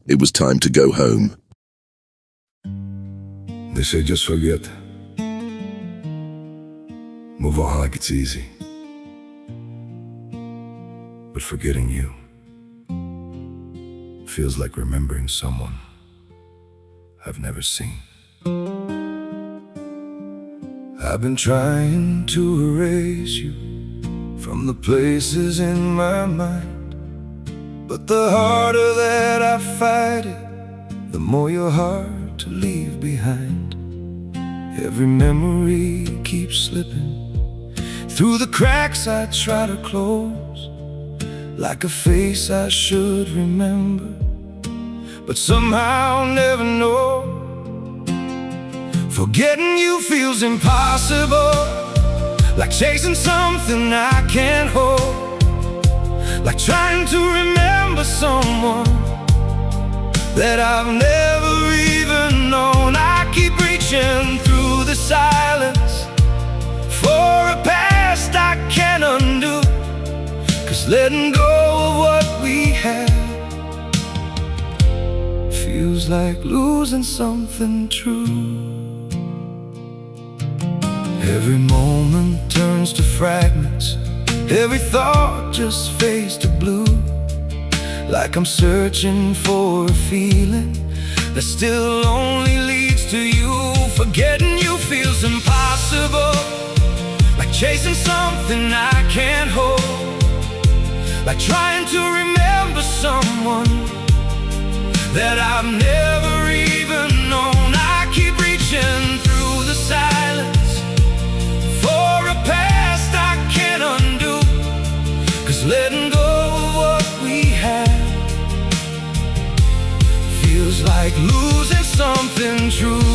It was time to go home. They say just forget. Move on like it's easy. But forgetting you feels like remembering someone I've never seen. I've been trying to erase you from the places in my mind, but the harder that I fight it, the more you're hard to leave behind. Every memory keeps slipping through the cracks I try to close, like a face I should remember, but somehow never know. Forgetting you feels impossible, like chasing something I can't hold, like trying to remember someone that I've never even known. I keep reaching through the silence for a past I can't undo, 'cause letting go of what we had feels like losing something true. Every moment turns to fragments, every thought just fades to blue, like I'm searching for a feeling that still only leads to you. Forgetting you feels impossible, like chasing something I can't hold, like trying to remember someone that I've never even known. I keep reaching through the silence for a past I can't undo, 'cause letting go of what we had feels like losing something true.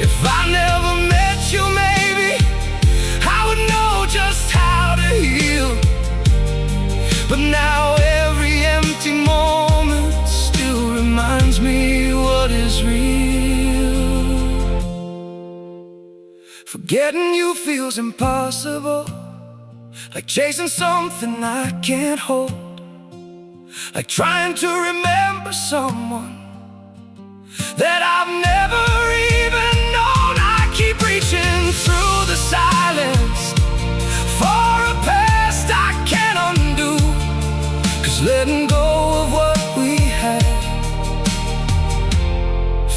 If I never met you, maybe I would know just how to heal, but now every empty moment still reminds me what is real. Forgetting you feels impossible, like chasing something I can't hold, like trying to remember someone that I've never even known. I keep reaching through the silence for a past I can't undo, 'cause letting go of what we had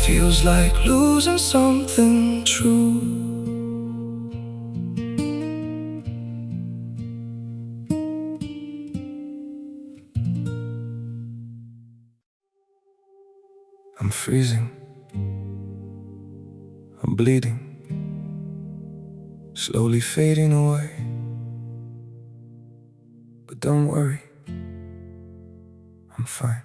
feels like losing something true. I'm freezing, I'm bleeding, slowly fading away. don't worry, I'm fine.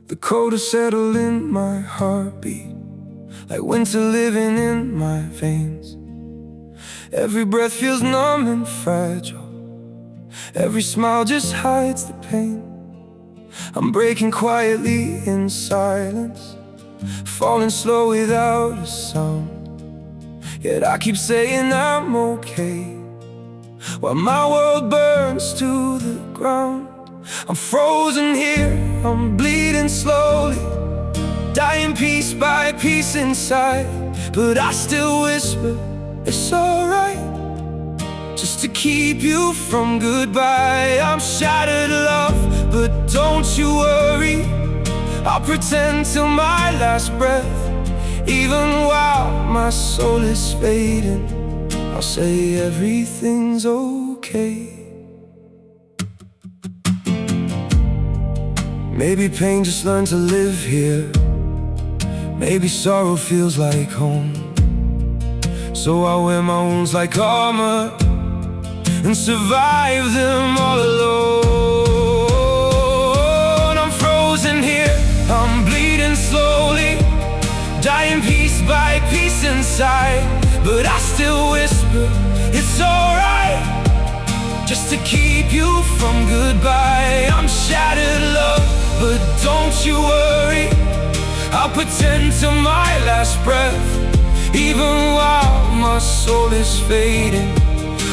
The cold has settled in my heartbeat, like winter living in my veins. Every breath feels numb and fragile, every smile just hides the pain. I'm breaking quietly in silence, falling slow without a sound. Yet I keep saying I'm okay, while my world burns to the ground. I'm frozen here, I'm bleeding slowly, dying piece by piece inside. But I still whisper, it's alright, just to keep you from goodbye. I'm shattered, love, but don't you worry, I'll pretend till my last breath. Even while my soul is fading, I'll say everything's okay. Maybe pain just learned to live here, maybe sorrow feels like home. So I wear my wounds like armor and survive them all alone. I'm frozen here, I'm bleeding slowly, dying piece by piece inside. But I still whisper, it's alright, just to keep you from goodbye. I'm shattered, love, but don't you worry, I'll pretend till my last breath. Even while my soul is fading,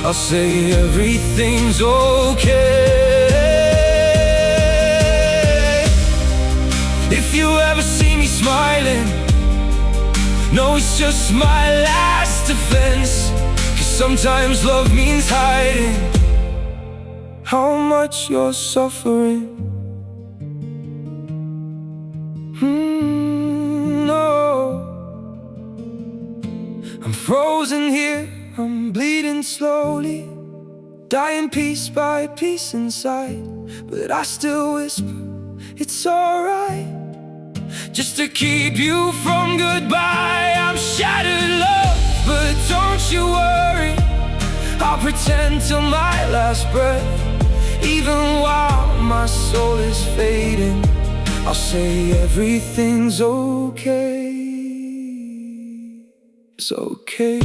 I'll say everything's okay. If you ever see me smiling, no, it's just my last defense. 'Cause sometimes love means hiding how much you're suffering. No, I'm frozen here, I'm bleeding slowly, dying piece by piece inside. But I still whisper, it's alright, just to keep you from goodbye. I'm shattered, love, but don't you worry, I'll pretend till my last breath. Even while my soul is fading, I'll say everything's okay. It's okay.